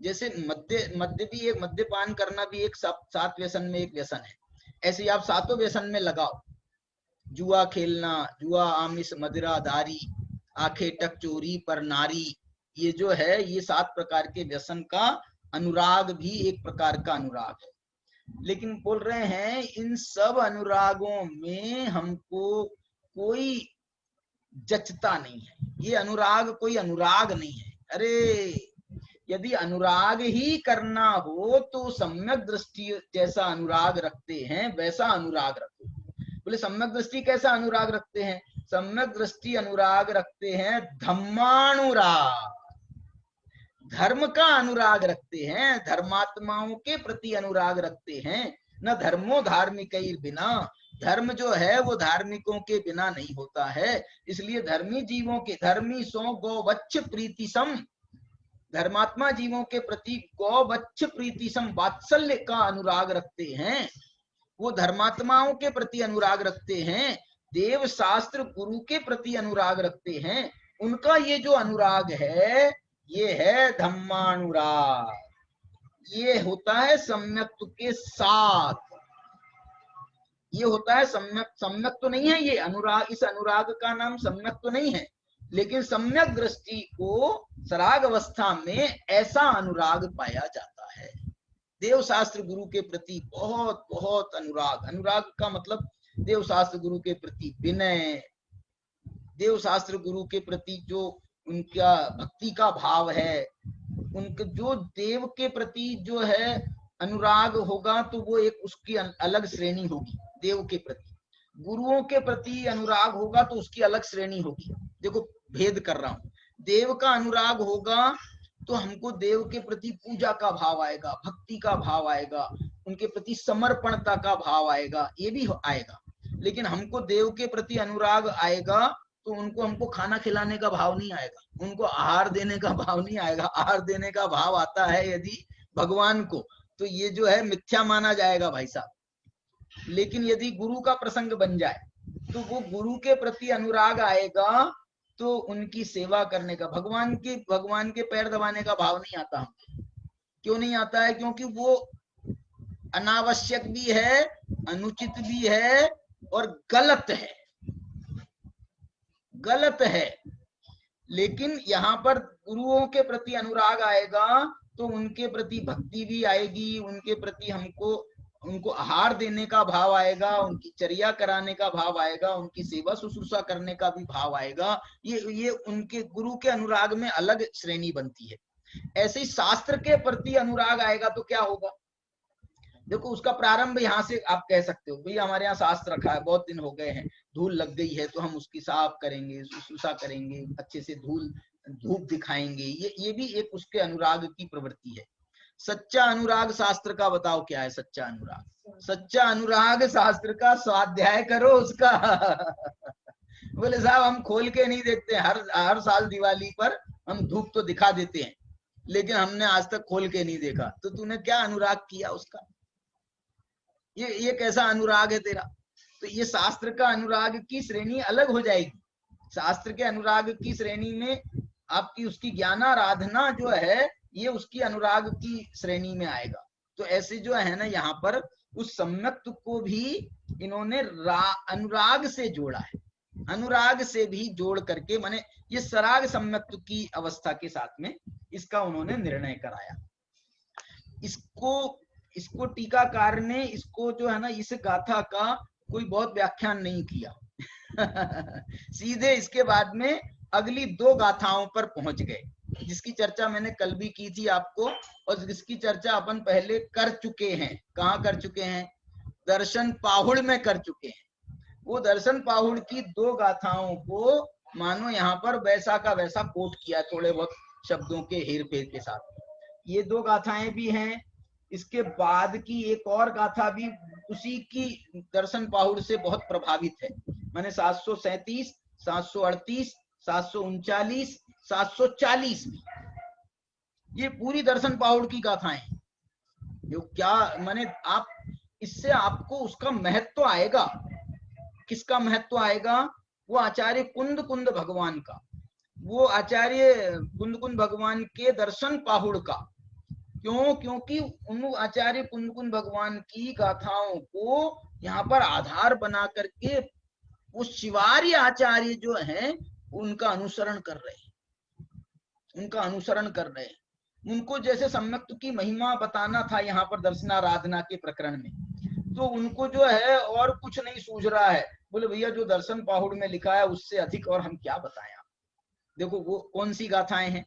जैसे मध्य भी एक, मद्यपान करना भी एक 7 व्यसन में एक व्यसन है, ऐसे आप 7 व्यसन में लगाओ, जुआ खेलना, जुआ, आमिष, मदिरा, दारी, आंखें टक चोरी पर नारी, ये जो है ये 7 प्रकार के व्यसन का अनुराग भी एक प्रकार का अनुराग है। लेकिन बोल रहे हैं इन सब अनुरागों में हमको कोई जचता नहीं है, ये अनुराग कोई अनुराग नहीं है। अरे यदि अनुराग ही करना हो तो सम्यक दृष्टि जैसा अनुराग रखते हैं वैसा अनुराग रखो। बोले सम्यक दृष्टि कैसा अनुराग रखते हैं? सम्यक दृष्टि अनुराग रखते हैं धम्मानुराग, धर्म का अनुराग रखते हैं, धर्मात्माओं के प्रति अनुराग रखते हैं। न धर्मो धार्मिक बिना, धर्म जो है वो धार्मिकों के बिना नहीं होता है, इसलिए धर्मी जीवों के, धर्मी सो गोवच्छ प्रीति सम, धर्मात्मा जीवों के प्रति गोवच्छ प्रीति सम वात्सल्य का अनुराग रखते हैं, वो धर्मात्माओं के प्रति अनुराग रखते हैं, देव शास्त्र गुरु के प्रति अनुराग रखते हैं। उनका ये जो अनुराग है ये है धम्मानुराग, ये होता है सम्यक्त्व के साथ, ये होता है सम्यक तो नहीं है ये अनुराग, इस अनुराग का नाम सम्यक तो नहीं है, लेकिन सम्यक दृष्टि को सराग अवस्था में ऐसा अनुराग पाया जाता है। देव शास्त्र गुरु के प्रति बहुत बहुत अनुराग, अनुराग का मतलब देव शास्त्र गुरु के प्रति विनय, देव शास्त्र गुरु के प्रति जो उनका भक्ति का भाव है, उनके जो देव के प्रति जो है अनुराग होगा तो वो एक उसकी अलग श्रेणी होगी, देव के प्रति। गुरुओं के प्रति अनुराग होगा तो उसकी अलग श्रेणी होगी। देखो भेद कर रहा हूं, देव का अनुराग होगा तो हमको देव के प्रति पूजा का भाव आएगा, भक्ति का भाव आएगा, उनके प्रति समर्पणता का भाव आएगा, ये भी आएगा। लेकिन हमको देव के प्रति अनुराग आएगा तो उनको हमको खाना खिलाने का भाव नहीं आएगा, उनको आहार देने का भाव नहीं आएगा। आहार देने का भाव आता है यदि भगवान को, तो ये जो है मिथ्या माना जाएगा भाई साहब। लेकिन यदि गुरु का प्रसंग बन जाए तो वो गुरु के प्रति अनुराग आएगा तो उनकी सेवा करने का, भगवान के पैर दबाने का भाव नहीं आता हमको। क्यों नहीं आता है? क्योंकि वो अनावश्यक भी है, अनुचित भी है और गलत है, गलत है। लेकिन यहाँ पर गुरुओं के प्रति अनुराग आएगा तो उनके प्रति भक्ति भी आएगी, उनके प्रति उनको आहार देने का भाव आएगा, उनकी चर्या कराने का भाव आएगा, उनकी सेवा शुश्रूषा करने का भी भाव आएगा। ये उनके गुरु के अनुराग में अलग श्रेणी बनती है। ऐसे ही शास्त्र के प्रति अनुराग आएगा तो क्या होगा? देखो उसका प्रारंभ यहाँ से आप कह सकते हो, भैया हमारे यहाँ शास्त्र रखा है, बहुत दिन हो गए हैं, धूल लग गई है तो हम उसकी साफ करेंगे, शुश्रूषा करेंगे, अच्छे से धूप दिखाएंगे। ये भी एक उसके अनुराग की प्रवृत्ति है। सच्चा अनुराग शास्त्र का बताओ क्या है? सच्चा अनुराग, सच्चा अनुराग शास्त्र का स्वाध्याय करो उसका। बोले साहब हम खोल के नहीं देखते, हर साल दिवाली पर हम धूप तो दिखा देते हैं, लेकिन हमने आज तक खोल के नहीं देखा। तो तूने क्या अनुराग किया उसका? ये कैसा अनुराग है तेरा? तो ये शास्त्र का अनुराग की श्रेणी अलग हो जाएगी। शास्त्र के अनुराग की श्रेणी में आपकी उसकी ज्ञानाराधना जो है ये उसकी अनुराग की श्रेणी में आएगा। तो ऐसे जो है ना, यहाँ पर उस सम्यक्त्व को भी इन्होंने अनुराग से जोड़ा है, अनुराग से भी जोड़ करके, माने ये सराग सम्यक्त्व की अवस्था के साथ में इसका उन्होंने निर्णय कराया। इसको टीकाकार ने इसको जो है ना, इस गाथा का कोई बहुत व्याख्यान नहीं किया। सीधे इसके बाद में अगली 2 गाथाओं पर पहुंच गए, जिसकी चर्चा मैंने कल भी की थी आपको, और जिसकी चर्चा अपन पहले कर चुके हैं। कहाँ कर चुके हैं? दर्शन पाहुड़ में कर चुके हैं। वो दर्शन पाहुड़ की 2 गाथाओं को मानो यहाँ पर वैसा का वैसा कोट किया, थोड़े बहुत शब्दों के हेर फेर के साथ। ये 2 गाथाएं भी हैं। इसके बाद की एक और गाथा भी उसी की दर्शन पाहुड़ से बहुत प्रभावित है। मैंने 737, 738, 739, 740 में ये पूरी दर्शन पाहुड़ की गाथाएं, जो क्या माने आप इससे आपको उसका महत्व आएगा। किसका महत्व आएगा? वो आचार्य कुंद कुंद भगवान का, वो आचार्य कुंद कुंद भगवान के दर्शन पाहुड़ का। क्यों? क्योंकि उन आचार्य कुंद कुंद भगवान की गाथाओं को यहाँ पर आधार बना करके वो शिवार्य आचार्य जो हैं उनका अनुसरण कर रहे हैं, उनका अनुसरण कर रहे हैं। उनको जैसे सम्यक्त की महिमा बताना था यहाँ पर दर्शनाराधना के प्रकरण में, तो उनको जो है और कुछ नहीं सूझ रहा है। बोले भैया जो दर्शन पाहुड़ में लिखा है उससे अधिक और हम क्या बताएं। आप देखो वो कौन सी गाथाएं हैं,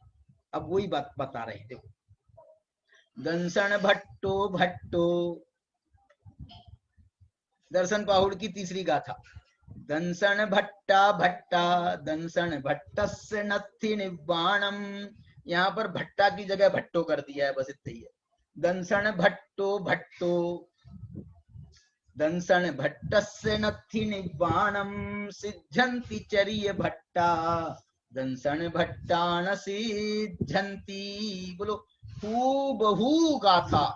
अब वही बात बता रहे हैं। देखो, दंसन भट्टो भट्टो, दर्शन पाहुड़ की 3री गाथा। दंसन भट्टा भट्टा, दंसन भट्टस्य नत्थि निवाणम। यहाँ पर भट्टा की जगह भट्टो कर दिया है, बस इतना ही है। दंसन भट्टो भट्टो, दंसन भट्टस्य नत्थि निवाणम, सिद्ध्यन्ति चर्य भट्टा, दंसन भट्टा न सिद्ध्यन्ति। बोलो हूबहू गाथा।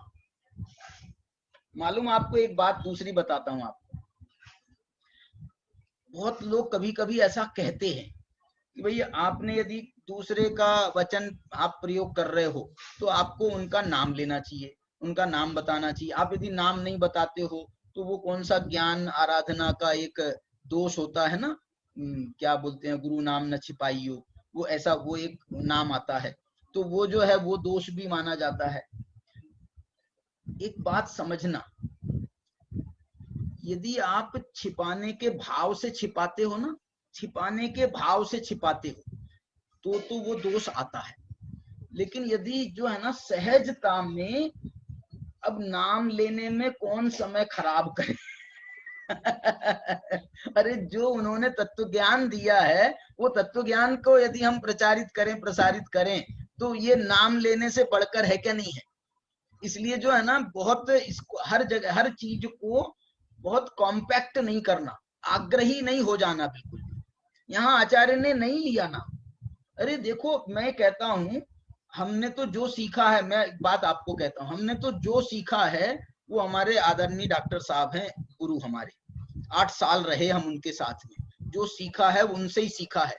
मालूम आपको एक बात दूसरी बताता हूं आपको। बहुत लोग कभी कभी ऐसा कहते हैं कि भैया आपने यदि दूसरे का वचन आप प्रयोग कर रहे हो तो आपको उनका नाम लेना चाहिए, उनका नाम बताना चाहिए। आप यदि नाम नहीं बताते हो तो वो कौन सा ज्ञान आराधना का एक दोष होता है ना, क्या बोलते हैं, गुरु नाम न छिपाइयो, वो ऐसा वो एक नाम आता है, तो वो जो है वो दोष भी माना जाता है। एक बात समझना, यदि आप छिपाने के भाव से छिपाते हो ना, छिपाने के भाव से छिपाते हो तो वो दोष आता है। लेकिन यदि जो है ना सहजता में, अब नाम लेने में कौन समय खराब करे। अरे जो उन्होंने तत्व ज्ञान दिया है वो तत्व ज्ञान को यदि हम प्रचारित करें, प्रसारित करें, तो ये नाम लेने से बढ़कर है क्या? नहीं है। इसलिए जो है ना बहुत इसको हर जगह हर चीज को बहुत कॉम्पैक्ट नहीं करना, आग्रही नहीं हो जाना बिल्कुल। यहाँ आचार्य ने नहीं लिया ना। अरे देखो मैं कहता हूँ, हमने तो जो सीखा है, मैं एक बात आपको कहता हूँ, हमने तो जो सीखा है वो हमारे आदरणीय डॉक्टर साहब हैं, गुरु हमारे, 8 साल रहे हम उनके साथ में, जो सीखा है उनसे ही सीखा है।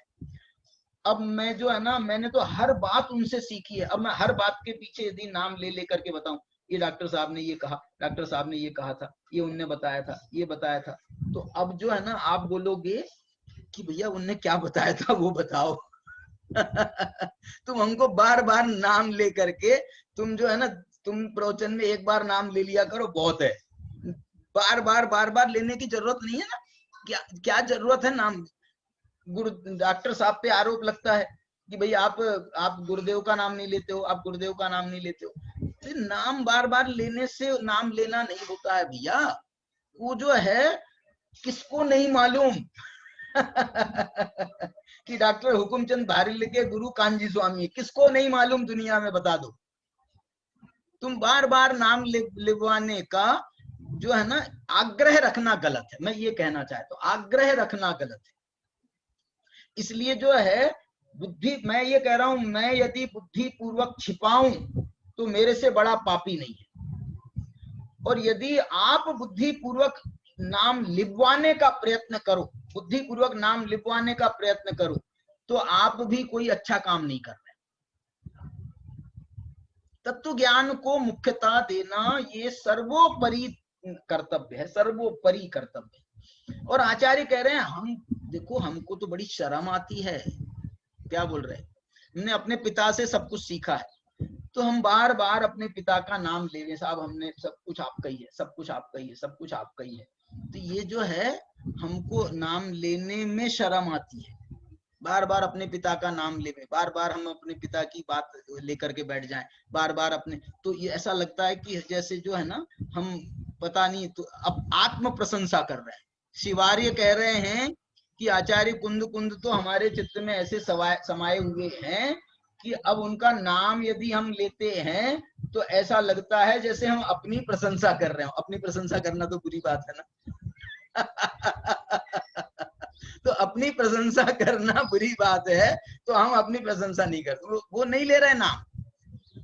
अब मैं जो है ना, मैंने तो हर बात उनसे सीखी है। अब मैं हर बात के पीछे यदि नाम ले लेकर के बताऊं, ये डॉक्टर साहब ने ये कहा, डॉक्टर साहब ने ये कहा था, ये उनने बताया था, ये बताया था, तो अब जो है ना आप बोलोगे कि भैया उनने क्या बताया था वो बताओ। तुम हमको बार बार नाम ले करके, तुम जो है ना, तुम प्रवचन में एक बार नाम ले लिया करो, बहुत है। बार बार लेने की जरूरत नहीं है ना। क्या जरूरत है नाम? गुरु डॉक्टर साहब पे आरोप लगता है कि भाई आप गुरुदेव का नाम नहीं लेते हो, आप गुरुदेव का नाम नहीं लेते हो। तो नाम बार बार लेने से नाम लेना नहीं होता है भैया। वो जो है किसको नहीं मालूम कि डॉक्टर हुकुमचंद भारिल के गुरु कांजी स्वामी, किसको नहीं मालूम दुनिया में, बता दो। तुम बार बार नाम लिखवाने का जो है ना आग्रह रखना गलत है। मैं ये कहना चाहता हूँ, आग्रह रखना गलत है। इसलिए जो है बुद्धि, मैं ये कह रहा हूं, मैं यदि बुद्धि पूर्वक छिपाऊं तो मेरे से बड़ा पापी नहीं है। और यदि आप बुद्धि पूर्वक नाम लिखवाने का प्रयत्न करो, बुद्धि पूर्वक नाम लिखवाने का प्रयत्न करो, तो आप भी कोई अच्छा काम नहीं कर रहे। तत्व ज्ञान को मुख्यता देना ये सर्वोपरि कर्तव्य है, सर्वोपरि कर्तव्य है। और आचार्य कह रहे हैं, हम देखो हमको तो बड़ी शर्म आती है, क्या बोल रहे हैं, हमने अपने पिता से सब कुछ सीखा है, तो हम बार बार अपने पिता का नाम ले रहे, साहब हमने सब कुछ आपका ही है, सब कुछ आपका ही है, सब कुछ आपका ही है। तो ये जो है हमको नाम लेने में शर्म आती है, बार बार अपने पिता का नाम ले, बार बार हम अपने पिता की बात लेकर के बैठ जाएं, बार बार अपने, तो ये ऐसा लगता है कि जैसे जो है ना हम पता नहीं, तो अब आत्म प्रशंसा कर रहे हैं। शिवार्य कह रहे हैं कि आचार्य कुंद कुंद तो हमारे चित्त में ऐसे समाये हुए हैं कि अब उनका नाम यदि हम लेते हैं तो ऐसा लगता है जैसे हम अपनी प्रशंसा कर रहे हो। अपनी प्रशंसा करना तो बुरी बात है ना। तो अपनी प्रशंसा करना बुरी बात है, तो हम अपनी प्रशंसा नहीं करते, वो नहीं ले रहे नाम।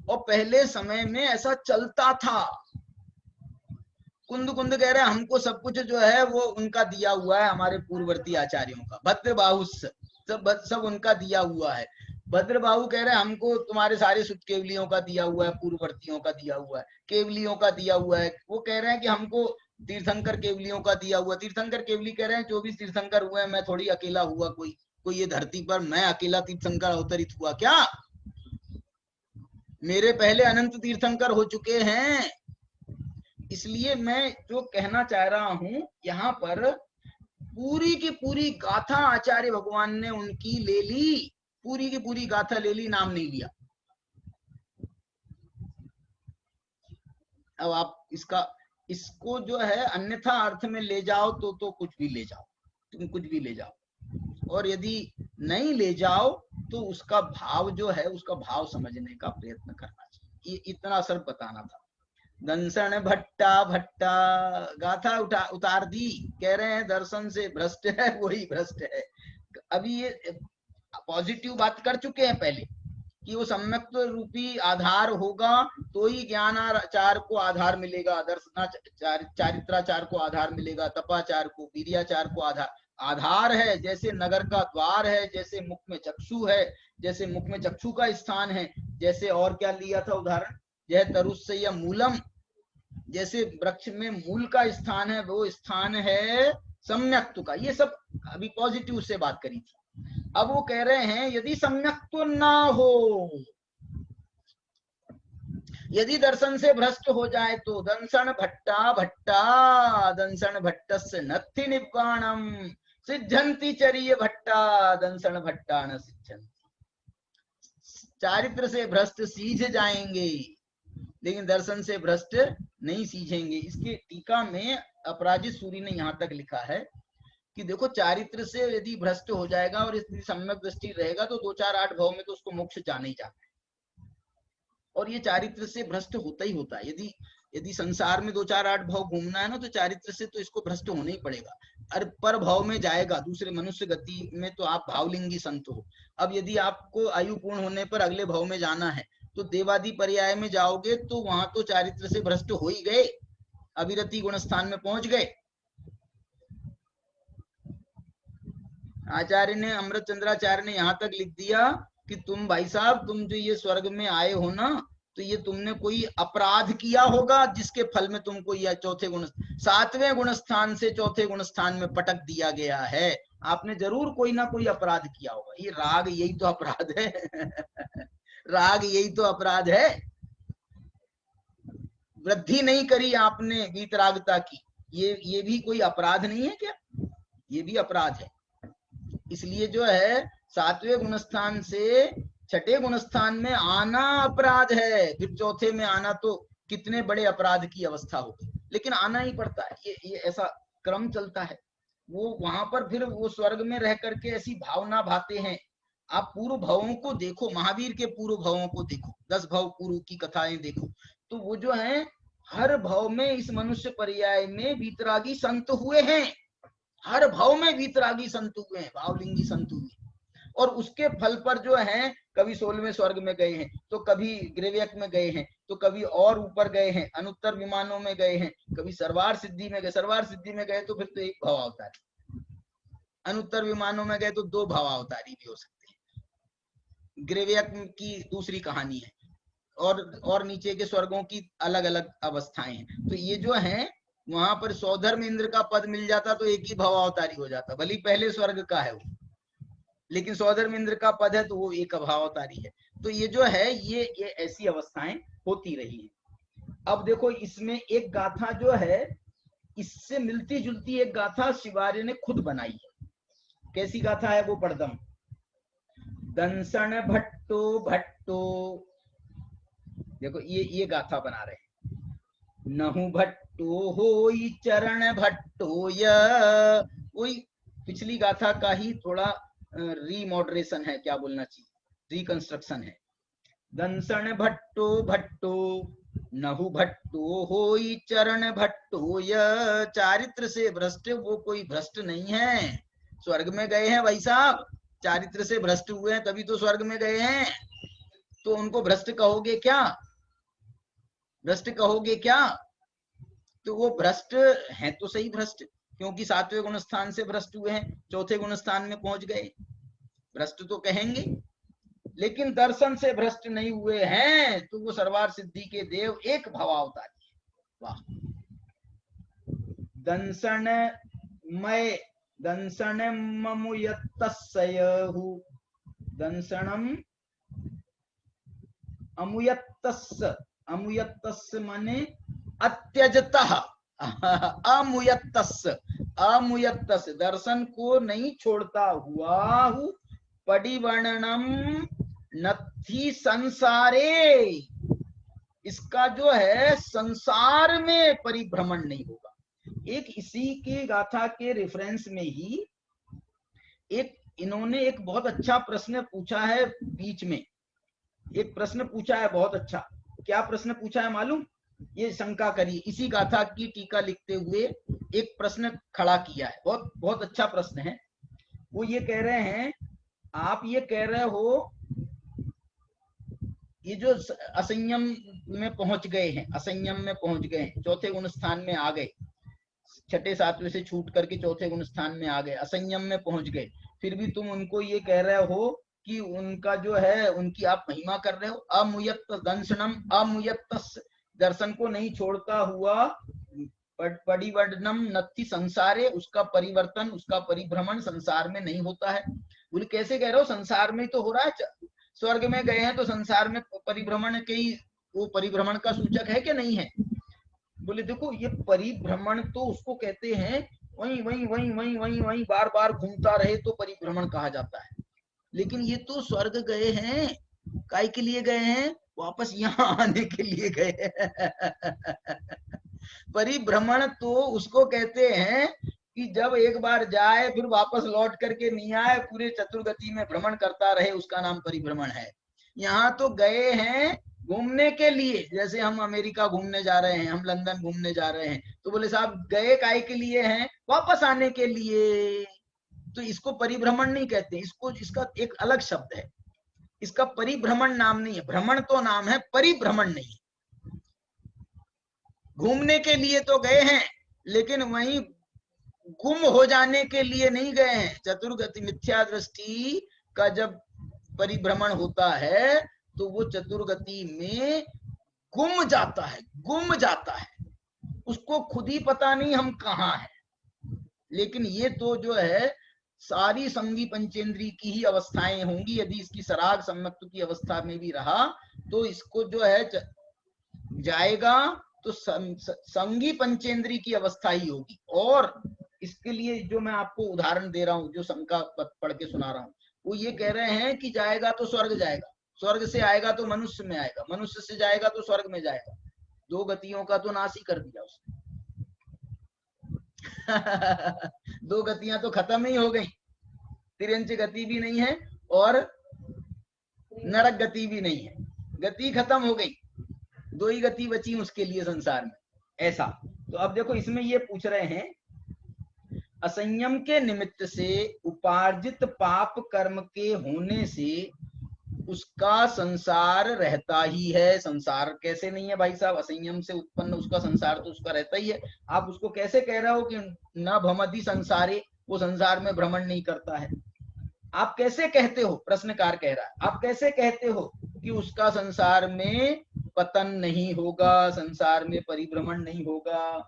और पहले समय में ऐसा चलता था। कुंद कुंद कह रहे हैं हमको सब कुछ जो है वो उनका दिया हुआ है, हमारे पूर्ववर्ती आचार्यों का, भद्रबाहु सब उनका दिया हुआ है। भद्रबाहु कह रहे हैं हमको तुम्हारे सारे सुत केवलियों का दिया हुआ है, पूर्ववर्तियों का दिया हुआ है, केवलियों का दिया हुआ है। वो कह रहे हैं कि हमको तीर्थंकर केवलियों का दिया हुआ। तीर्थंकर केवली कह रहे हैं 24 तीर्थंकर हुए हैं, मैं थोड़ी अकेला हुआ, कोई ये धरती पर मैं अकेला तीर्थंकर अवतरित हुआ क्या? मेरे पहले अनंत तीर्थंकर हो चुके हैं। इसलिए मैं जो कहना चाह रहा हूं, यहाँ पर पूरी की पूरी गाथा आचार्य भगवान ने उनकी ले ली, पूरी की पूरी गाथा ले ली, नाम नहीं लिया। अब आप इसको जो है अन्यथा अर्थ में ले जाओ तो कुछ भी ले जाओ, तुम कुछ भी ले जाओ, और यदि नहीं ले जाओ तो उसका भाव जो है, उसका भाव समझने का प्रयत्न करना चाहिए। ये इतना सिर्फ बताना था। दंसन भट्टा गाथा उतार दी, कह रहे हैं दर्शन से भ्रष्ट है वही भ्रष्ट है। अभी ये पॉजिटिव बात कर चुके हैं पहले कि वो सम्यक रूपी आधार होगा तो ही ज्ञानाचार को आधार मिलेगा, चारित्राचार को आधार मिलेगा, तपाचार को, वीर्याचार को आधार है। जैसे नगर का द्वार है, जैसे मुख में चक्षु है, जैसे मुख में चक्षु का स्थान है, जैसे और क्या लिया था उदाहरण, यह तरुस्य या मूलम, जैसे वृक्ष में मूल का स्थान है, वो स्थान है सम्यक्त्व का। ये सब अभी पॉजिटिव से बात करी थी। अब वो कह रहे हैं यदि सम्यक्त्व ना हो, यदि दर्शन से भ्रष्ट हो जाए तो दंसन भट्टा दंसन भट्टस्य नत्थि निब्बाणम सिद्धंति चरिय भट्टा दंसन भट्टा न सिद्धंति। चारित्र से भ्रष्ट सीझ जाएंगे लेकिन दर्शन से भ्रष्ट नहीं सीझेंगे। इसके टीका में अपराजित सूरी ने यहाँ तक लिखा है कि देखो चारित्र से यदि भ्रष्ट हो जाएगा और इसकी सम्यक दृष्टि रहेगा तो 2 4 8 भाव में तो उसको मोक्ष जाना ही जाना है। और ये चारित्र से भ्रष्ट होता ही होता है। यदि संसार में 2 4 8 भाव घूमना है ना तो चारित्र से तो इसको भ्रष्ट होना ही पड़ेगा। और पर भाव में जाएगा, दूसरे मनुष्य गति में तो आप भावलिंगी संत हो। अब यदि आपको आयु पूर्ण होने पर अगले भाव में जाना है तो देवादि पर्याय में जाओगे तो वहां तो चारित्र से भ्रष्ट हो ही गए, अविरति गुण स्थान में पहुंच गए। आचार्य ने, अमृत चंद्राचार्य ने यहाँ तक लिख दिया कि तुम भाई साहब, तुम जो ये स्वर्ग में आए हो ना, तो ये तुमने कोई अपराध किया होगा जिसके फल में तुमको यह 7वें गुण स्थान से 4थे गुण स्थान में पटक दिया गया है। आपने जरूर कोई ना कोई अपराध किया होगा। ये राग यही तो अपराध है। राग यही तो अपराध है। वृद्धि नहीं करी आपने वीतरागता की, ये भी कोई अपराध नहीं है क्या? ये भी अपराध है। इसलिए जो है 7वें गुणस्थान से 6ठे गुणस्थान में आना अपराध है, फिर 4थे में आना तो कितने बड़े अपराध की अवस्था होगी, लेकिन आना ही पड़ता है। ये ऐसा क्रम चलता है। वो वहां पर फिर वो स्वर्ग में रह करके ऐसी भावना भाते हैं। आप पूर्व भावों को देखो, महावीर के पूर्व भावों को देखो, 10 भाव पूर्व की कथाएं देखो, तो वो जो है हर भाव में इस मनुष्य पर्याय में वीतरागी संत हुए हैं। हर भाव में वीतरागी संत हुए हैं, भावलिंगी संत हुए। और उसके फल पर जो है कभी 16वें स्वर्ग में गए हैं, तो कभी ग्रेव्यक में गए हैं, तो कभी और ऊपर गए हैं, अनुत्तर विमानों में गए हैं, कभी सर्वार सिद्धि में गए। सर्वार सिद्धि में गए तो फिर तो 1 भाव अवतारी, अनुत्तर विमानों में गए तो 2 भाव अवतारी भी हो सकते हैं। ग्रेव्यक की दूसरी कहानी है, और नीचे के स्वर्गों की अलग अलग अवस्थाएं हैं। तो ये जो है वहां पर सौधर्म इंद्र का पद मिल जाता तो 1 ही भाव अवतारी हो जाता, भले पहले स्वर्ग का है वो। लेकिन सौधर्म इंद्र का पद है तो वो एक अभावतारी है। तो ये जो है ये ऐसी अवस्थाएं होती रही है। अब देखो इसमें एक गाथा जो है इससे मिलती जुलती एक गाथा शिवार्य ने खुद बनाई है। कैसी गाथा है वो पढ़ता हूं। दंसन भट्टो भट्टो, देखो ये गाथा बना रहे हैं। नहु भट्टो होई चरण भट्टो य, वही पिछली गाथा का ही थोड़ा रीमॉडरेशन है, क्या बोलना चाहिए, रिकंस्ट्रक्शन है। दंसन भट्टो भट्टो नहु भट्टो होई चरण भट्टो य, चारित्र से भ्रष्ट वो कोई भ्रष्ट नहीं है। स्वर्ग में गए हैं भाई साहब, चारित्र से भ्रष्ट हुए हैं तभी तो स्वर्ग में गए हैं। तो उनको भ्रष्ट कहोगे क्या, भ्रष्ट कहोगे क्या? तो वो भ्रष्ट हैं तो सही भ्रष्ट, क्योंकि 7वें गुण स्थान से भ्रष्ट हुए हैं, 4थे गुण स्थान में पहुंच गए, भ्रष्ट तो कहेंगे। लेकिन दर्शन से भ्रष्ट नहीं हुए हैं तो वो सर्वार सिद्धि के देव एक भवावतारी है। वाह। दंसन मय दंसन ममुयत्तस्यहु, दंसनम अमुयत्तस्य, अमुयत्तस्य माने अत्यजतः, अमुयत्तस्य, अमुयत्तस्य दर्शन को नहीं छोड़ता हुआ हूँ, पडिवर्णनम नथि संसारे, इसका जो है संसार में परिभ्रमण नहीं होगा। एक इसी की गाथा के रेफरेंस में ही एक इन्होंने एक बहुत अच्छा प्रश्न पूछा है, बीच में एक प्रश्न पूछा है बहुत अच्छा। क्या प्रश्न पूछा है मालूम? ये शंका करी, इसी गाथा की टीका लिखते हुए एक प्रश्न खड़ा किया है, बहुत बहुत अच्छा प्रश्न है। वो ये कह रहे हैं, आप ये कह रहे हो ये जो असंयम में पहुंच गए हैं, असंयम में पहुंच गए, 4थे गुण स्थान में आ गए, 6ठे 7वें से छूट करके 4थे गुण स्थान में आ गए, असंयम में पहुंच गए, फिर भी तुम उनको ये कह रहे हो कि उनका जो है उनकी आप महिमा कर रहे हो। अमुयत्त दंशनम अमुयत्त, दर्शन को नहीं छोड़ता हुआ, परिवर्तनम नत्थि संसारे, उसका परिवर्तन उसका परिभ्रमण संसार में नहीं होता है। बोले कैसे कह रहे हो, संसार में तो हो रहा है, स्वर्ग में गए हैं तो संसार में परिभ्रमण के ही, वो परिभ्रमण का सूचक है कि नहीं है? बोले देखो ये परिभ्रमण तो उसको कहते हैं, वहीं वहीं वहीं वहीं वहीं वहीं बार बार घूमता रहे तो परिभ्रमण कहा जाता है। लेकिन ये तो स्वर्ग गए हैं, काय के लिए गए हैं? वापस यहाँ आने के लिए गए परिभ्रमण तो उसको कहते हैं कि जब एक बार जाए फिर वापस लौट करके नहीं आए, पूरे चतुर्गति में भ्रमण करता रहे, उसका नाम परिभ्रमण है। यहाँ तो गए हैं घूमने के लिए, जैसे हम अमेरिका घूमने जा रहे हैं, हम लंदन घूमने जा रहे हैं, तो बोले साहब गए काय के लिए हैं? वापस आने के लिए। तो इसको परिभ्रमण नहीं कहते, इसको, इसका एक अलग शब्द है, इसका परिभ्रमण नाम नहीं है। भ्रमण तो नाम है, परिभ्रमण नहीं। घूमने के लिए तो गए हैं लेकिन वहीं गुम हो जाने के लिए नहीं गए हैं। चतुर्गति मिथ्या दृष्टि का जब परिभ्रमण होता है तो वो चतुर्गति में गुम जाता है, गुम जाता है, उसको खुद ही पता नहीं हम कहाँ हैं। लेकिन ये तो जो है सारी संगी पंचेंद्री की ही अवस्थाएं होंगी। यदि इसकी सराग सम्यक्तु की अवस्था में भी रहा तो इसको जो है जाएगा तो संगी पंचेंद्री की अवस्था ही होगी। और इसके लिए जो मैं आपको उदाहरण दे रहा हूँ, जो शंका पढ़ के सुना रहा हूँ, वो ये कह रहे हैं कि जाएगा तो स्वर्ग जाएगा, स्वर्ग से आएगा तो मनुष्य में आएगा, मनुष्य से जाएगा तो स्वर्ग में जाएगा। 2 गतियों का तो नाश ही कर दिया उसने 2 गतियां तो खत्म ही हो गई, तिरंच गति भी नहीं है और नरक गति भी नहीं है, गति खत्म हो गई, 2 ही गति बची उसके लिए संसार में, ऐसा। तो अब देखो इसमें ये पूछ रहे हैं, असंयम के निमित्त से उपार्जित पाप कर्म के होने से उसका संसार रहता ही है। संसार कैसे नहीं है भाई साहब, असंयम से उत्पन्न उसका संसार तो उसका रहता ही है। आप उसको कैसे कह रहे हो कि न भ्रमति संसारे, वो संसार में भ्रमण नहीं करता है? आप कैसे कहते हो, प्रश्नकार कह रहा है, आप कैसे कहते हो कि उसका संसार में पतन नहीं होगा, संसार में परिभ्रमण नहीं होगा?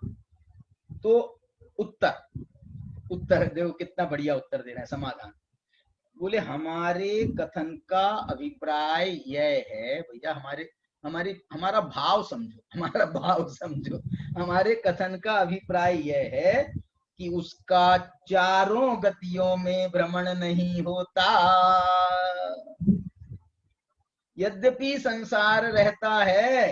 तो उत्तर देखो कितना बढ़िया उत्तर दे रहा है, समाधान। बोले हमारे कथन का अभिप्राय यह है, भैया हमारा भाव समझो, हमारा भाव समझो। हमारे कथन का अभिप्राय यह है कि उसका चारों गतियों में भ्रमण नहीं होता। यद्यपि संसार रहता है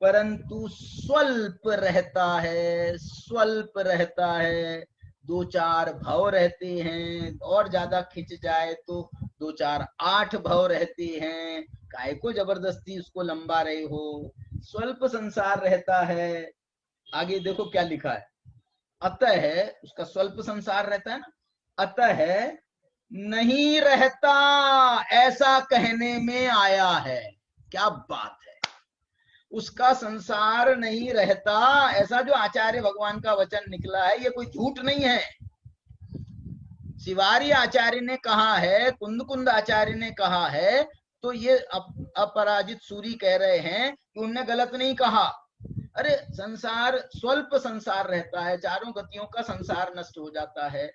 परंतु स्वल्प रहता है, स्वल्प रहता है। दो चार भव रहते हैं, और ज्यादा खिंच जाए तो दो चार आठ भव रहते हैं। काय को जबरदस्ती उसको लंबा रहे हो, स्वल्प संसार रहता है। आगे देखो क्या लिखा है, अतः उसका स्वल्प संसार रहता है ना, अतः नहीं रहता ऐसा कहने में आया है। क्या बात है, उसका संसार नहीं रहता, ऐसा जो आचार्य भगवान का वचन निकला है ये कोई झूठ नहीं है। शिवारी आचार्य ने कहा है, कुंद कुंद आचार्य ने कहा है, तो ये अपराजित सूरी कह रहे हैं कि उनने गलत नहीं कहा। अरे संसार स्वल्प संसार रहता है, चारों गतियों का संसार नष्ट हो जाता है,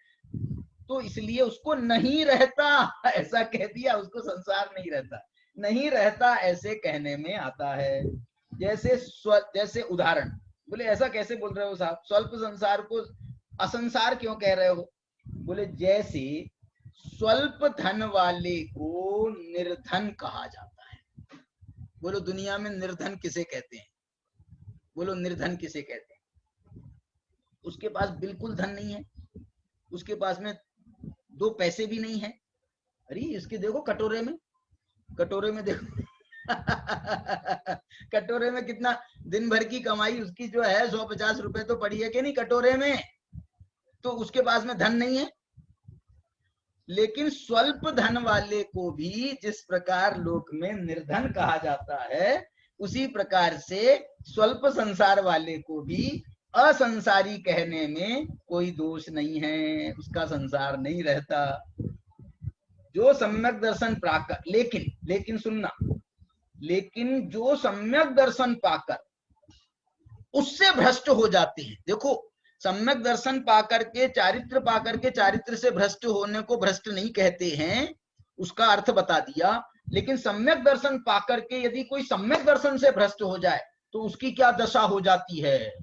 तो इसलिए उसको नहीं रहता ऐसा कह दिया, उसको संसार नहीं रहता। नहीं रहता ऐसे कहने में आता है। जैसे उदाहरण, बोले ऐसा कैसे बोल रहे हो साहब, स्वल्प संसार को असंसार क्यों कह रहे हो? बोले जैसे स्वल्प धन वाले को निर्धन कहा जाता है। बोलो दुनिया में निर्धन किसे कहते हैं? बोलो निर्धन किसे कहते हैं? उसके पास बिल्कुल धन नहीं है, उसके पास में दो पैसे भी नहीं है। अरे इसके देखो कटोरे में देखो कटोरे में कितना दिन भर की कमाई उसकी जो है 150 रुपए तो पड़ी है कि नहीं कटोरे में, तो उसके पास में धन नहीं है। लेकिन स्वल्प धन वाले को भी जिस प्रकार लोक में निर्धन कहा जाता है, उसी प्रकार से स्वल्प संसार वाले को भी असंसारी कहने में कोई दोष नहीं है, उसका संसार नहीं रहता। जो सम्यक दर्शन पाकर, लेकिन सुनना, लेकिन जो सम्यक दर्शन पाकर उससे भ्रष्ट हो जाते हैं। देखो सम्यक दर्शन पाकर के, चारित्र पाकर के चारित्र से भ्रष्ट होने को भ्रष्ट नहीं कहते हैं, उसका अर्थ बता दिया। लेकिन सम्यक दर्शन पाकर के यदि कोई सम्यक दर्शन से भ्रष्ट हो जाए तो उसकी क्या दशा हो जाती है,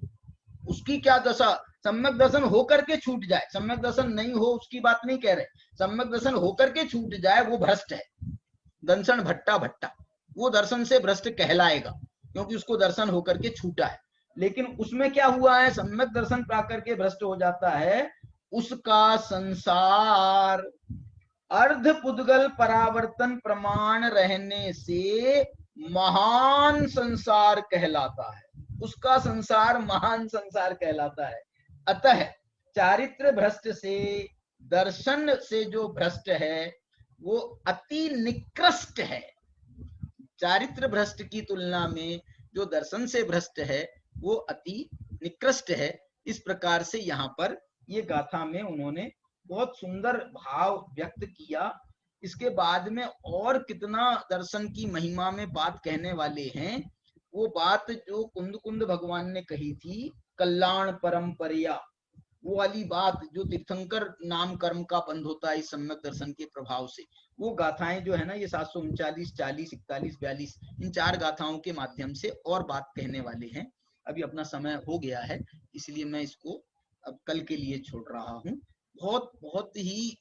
उसकी क्या दशा। सम्यक दर्शन होकर के छूट जाए, सम्यक दर्शन नहीं हो उसकी बात नहीं कह रहे, सम्यक दर्शन होकर के छूट जाए वो भ्रष्ट है। दंशन भट्टा वो दर्शन से भ्रष्ट कहलाएगा क्योंकि उसको दर्शन होकर के छूटा है। लेकिन उसमें क्या हुआ है, सम्यक दर्शन पाकर के भ्रष्ट हो जाता है, उसका संसार अर्ध पुद्गल परावर्तन प्रमाण रहने से महान संसार कहलाता है, उसका संसार महान संसार कहलाता है। अतः चारित्र भ्रष्ट से, दर्शन से जो भ्रष्ट है वो अति निकृष्ट है। चारित्र भ्रष्ट की तुलना में जो दर्शन से भ्रष्ट है वो अति निकृष्ट है। इस प्रकार से यहाँ पर ये गाथा में उन्होंने बहुत सुंदर भाव व्यक्त किया। इसके बाद में और कितना दर्शन की महिमा में बात कहने वाले हैं, वो बात जो कुंद कुंद भगवान ने कही थी, कल्याण परंपरिया, वो वाली बात जो तीर्थंकर नाम कर्म का बंध होता है इस सम्यक दर्शन के प्रभाव से, वो गाथाएं जो है ना, ये 739, 40, 41, 42, इन चार गाथाओं के माध्यम से और बात कहने वाले हैं। अभी अपना समय हो गया है इसलिए मैं इसको अब कल के लिए छोड़ रहा हूँ। बहुत ही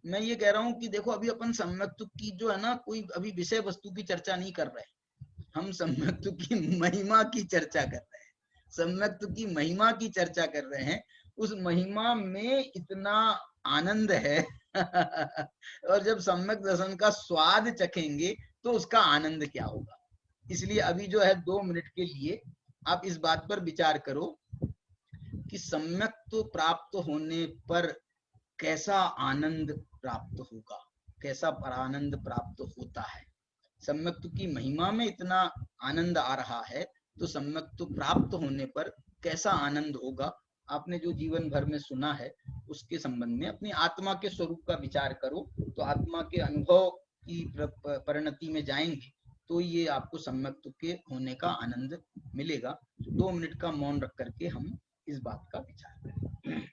मैं ये कह रहा हूँ कि देखो अभी अपन सम्यक की जो है ना, कोई अभी विषय वस्तु की चर्चा नहीं कर रहे, हम सम्यक की महिमा की चर्चा कर रहे हैं, सम्यक की महिमा की चर्चा कर रहे हैं। उस महिमा में इतना आनंद है और जब सम्यक दर्शन का स्वाद चखेंगे तो उसका आनंद क्या होगा। इसलिए अभी जो है 2 मिनट के लिए आप इस बात पर विचार करो कि सम्यक प्राप्त होने पर कैसा आनंद प्राप्त होगा, कैसा आनंद प्राप्त होता है। सम्यक की महिमा में इतना आनंद आ रहा है तो सम्यक प्राप्त होने पर कैसा आनंद होगा। आपने जो जीवन भर में सुना है उसके संबंध में अपनी आत्मा के स्वरूप का विचार करो, तो आत्मा के अनुभव की परिणति में जाएंगे तो ये आपको सम्यक के होने का आनंद मिलेगा। 2 मिनट का मौन रख करके हम इस बात का विचार करें।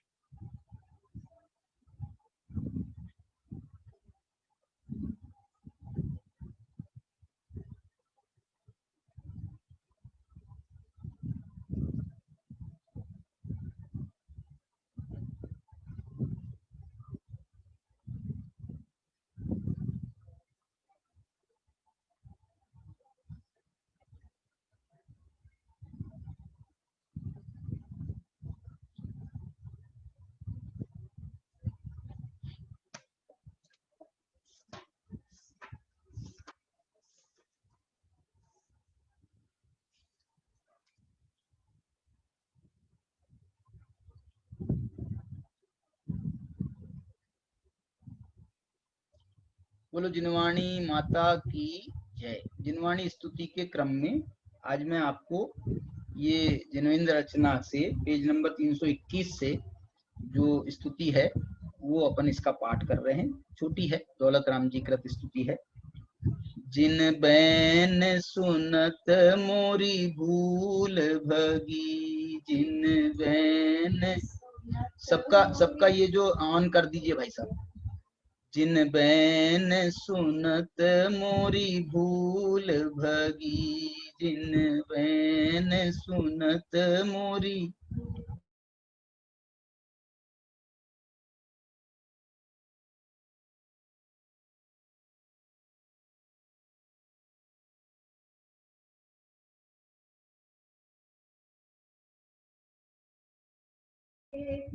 बोलो जिनवाणी माता की जय। जिनवाणी स्तुति के क्रम में आज मैं आपको ये जिनवेंद्र रचना से पेज नंबर 321 से जो स्तुति है वो अपन इसका पाठ कर रहे हैं। छोटी है, दौलत राम जी कृत स्तुति है। जिन बैन सुनत मोरी भूल भगी, जिन बैन, सबका ये जो ऑन कर दीजिए भाई साहब। जिन बैन सुनत मोरी भूल भगी, जिन बैन सुनत मोरी,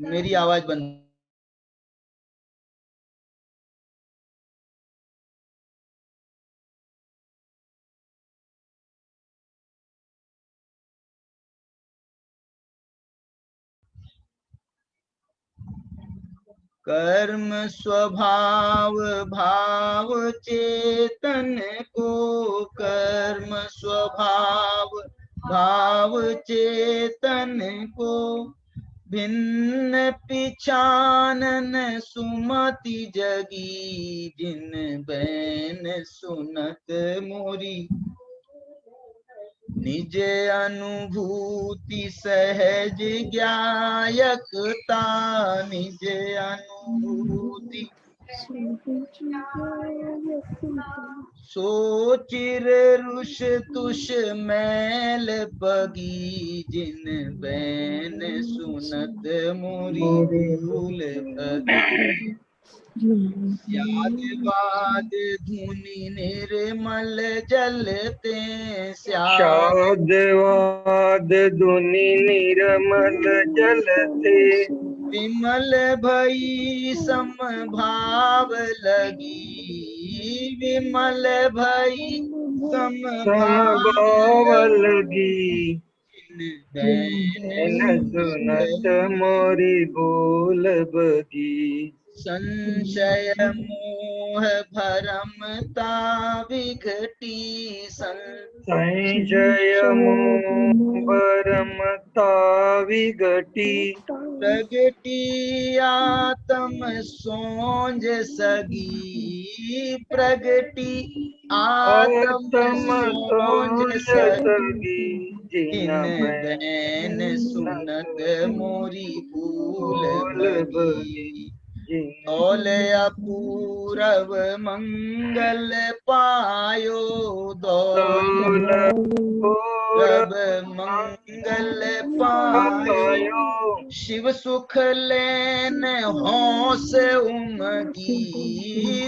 मेरी आवाज बंद। कर्म स्वभाव भाव चेतन को, कर्म स्वभाव भाव चेतन को, भिन्न पिछानन सुमति जगी, जिन बैन सुनत मोरी निज अनुभूति सहज ज्ञायकता, निज अनुभूति सो चिर रुष तुष मैल पगी, जिन बैन सुनत मोरी भूल भगी, याद बाद धुनि निर्मल जलते, शाद वाद धुनि निर्मल जलते, विमल भई समभाव लगी, विमल भई समभाव लगी, बैन सुनत मोरी भूल भगी, संशय मोह भरमता विघटी, संशय मोह भरमता विघटी, प्रगटी आत्म सोंज सगी, प्रगटी आत्म सोंज सगी, जिन बैन सुनत मोरी भूल भगी, दौल अपूरव मंगल पायो, दौल अपूरव मंगल पायो, शिव सुख लेन होश उमगी,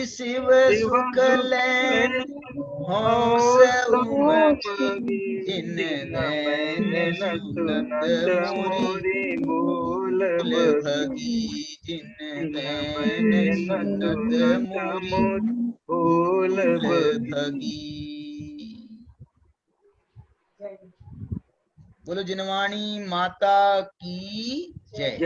शिव सुख लेन होश उमगी, जिन बैन सुनत मोरी भूल भगी, जिन बैन सुनत मोरी भूल भगी। बोलो जिनवाणी माता की जय।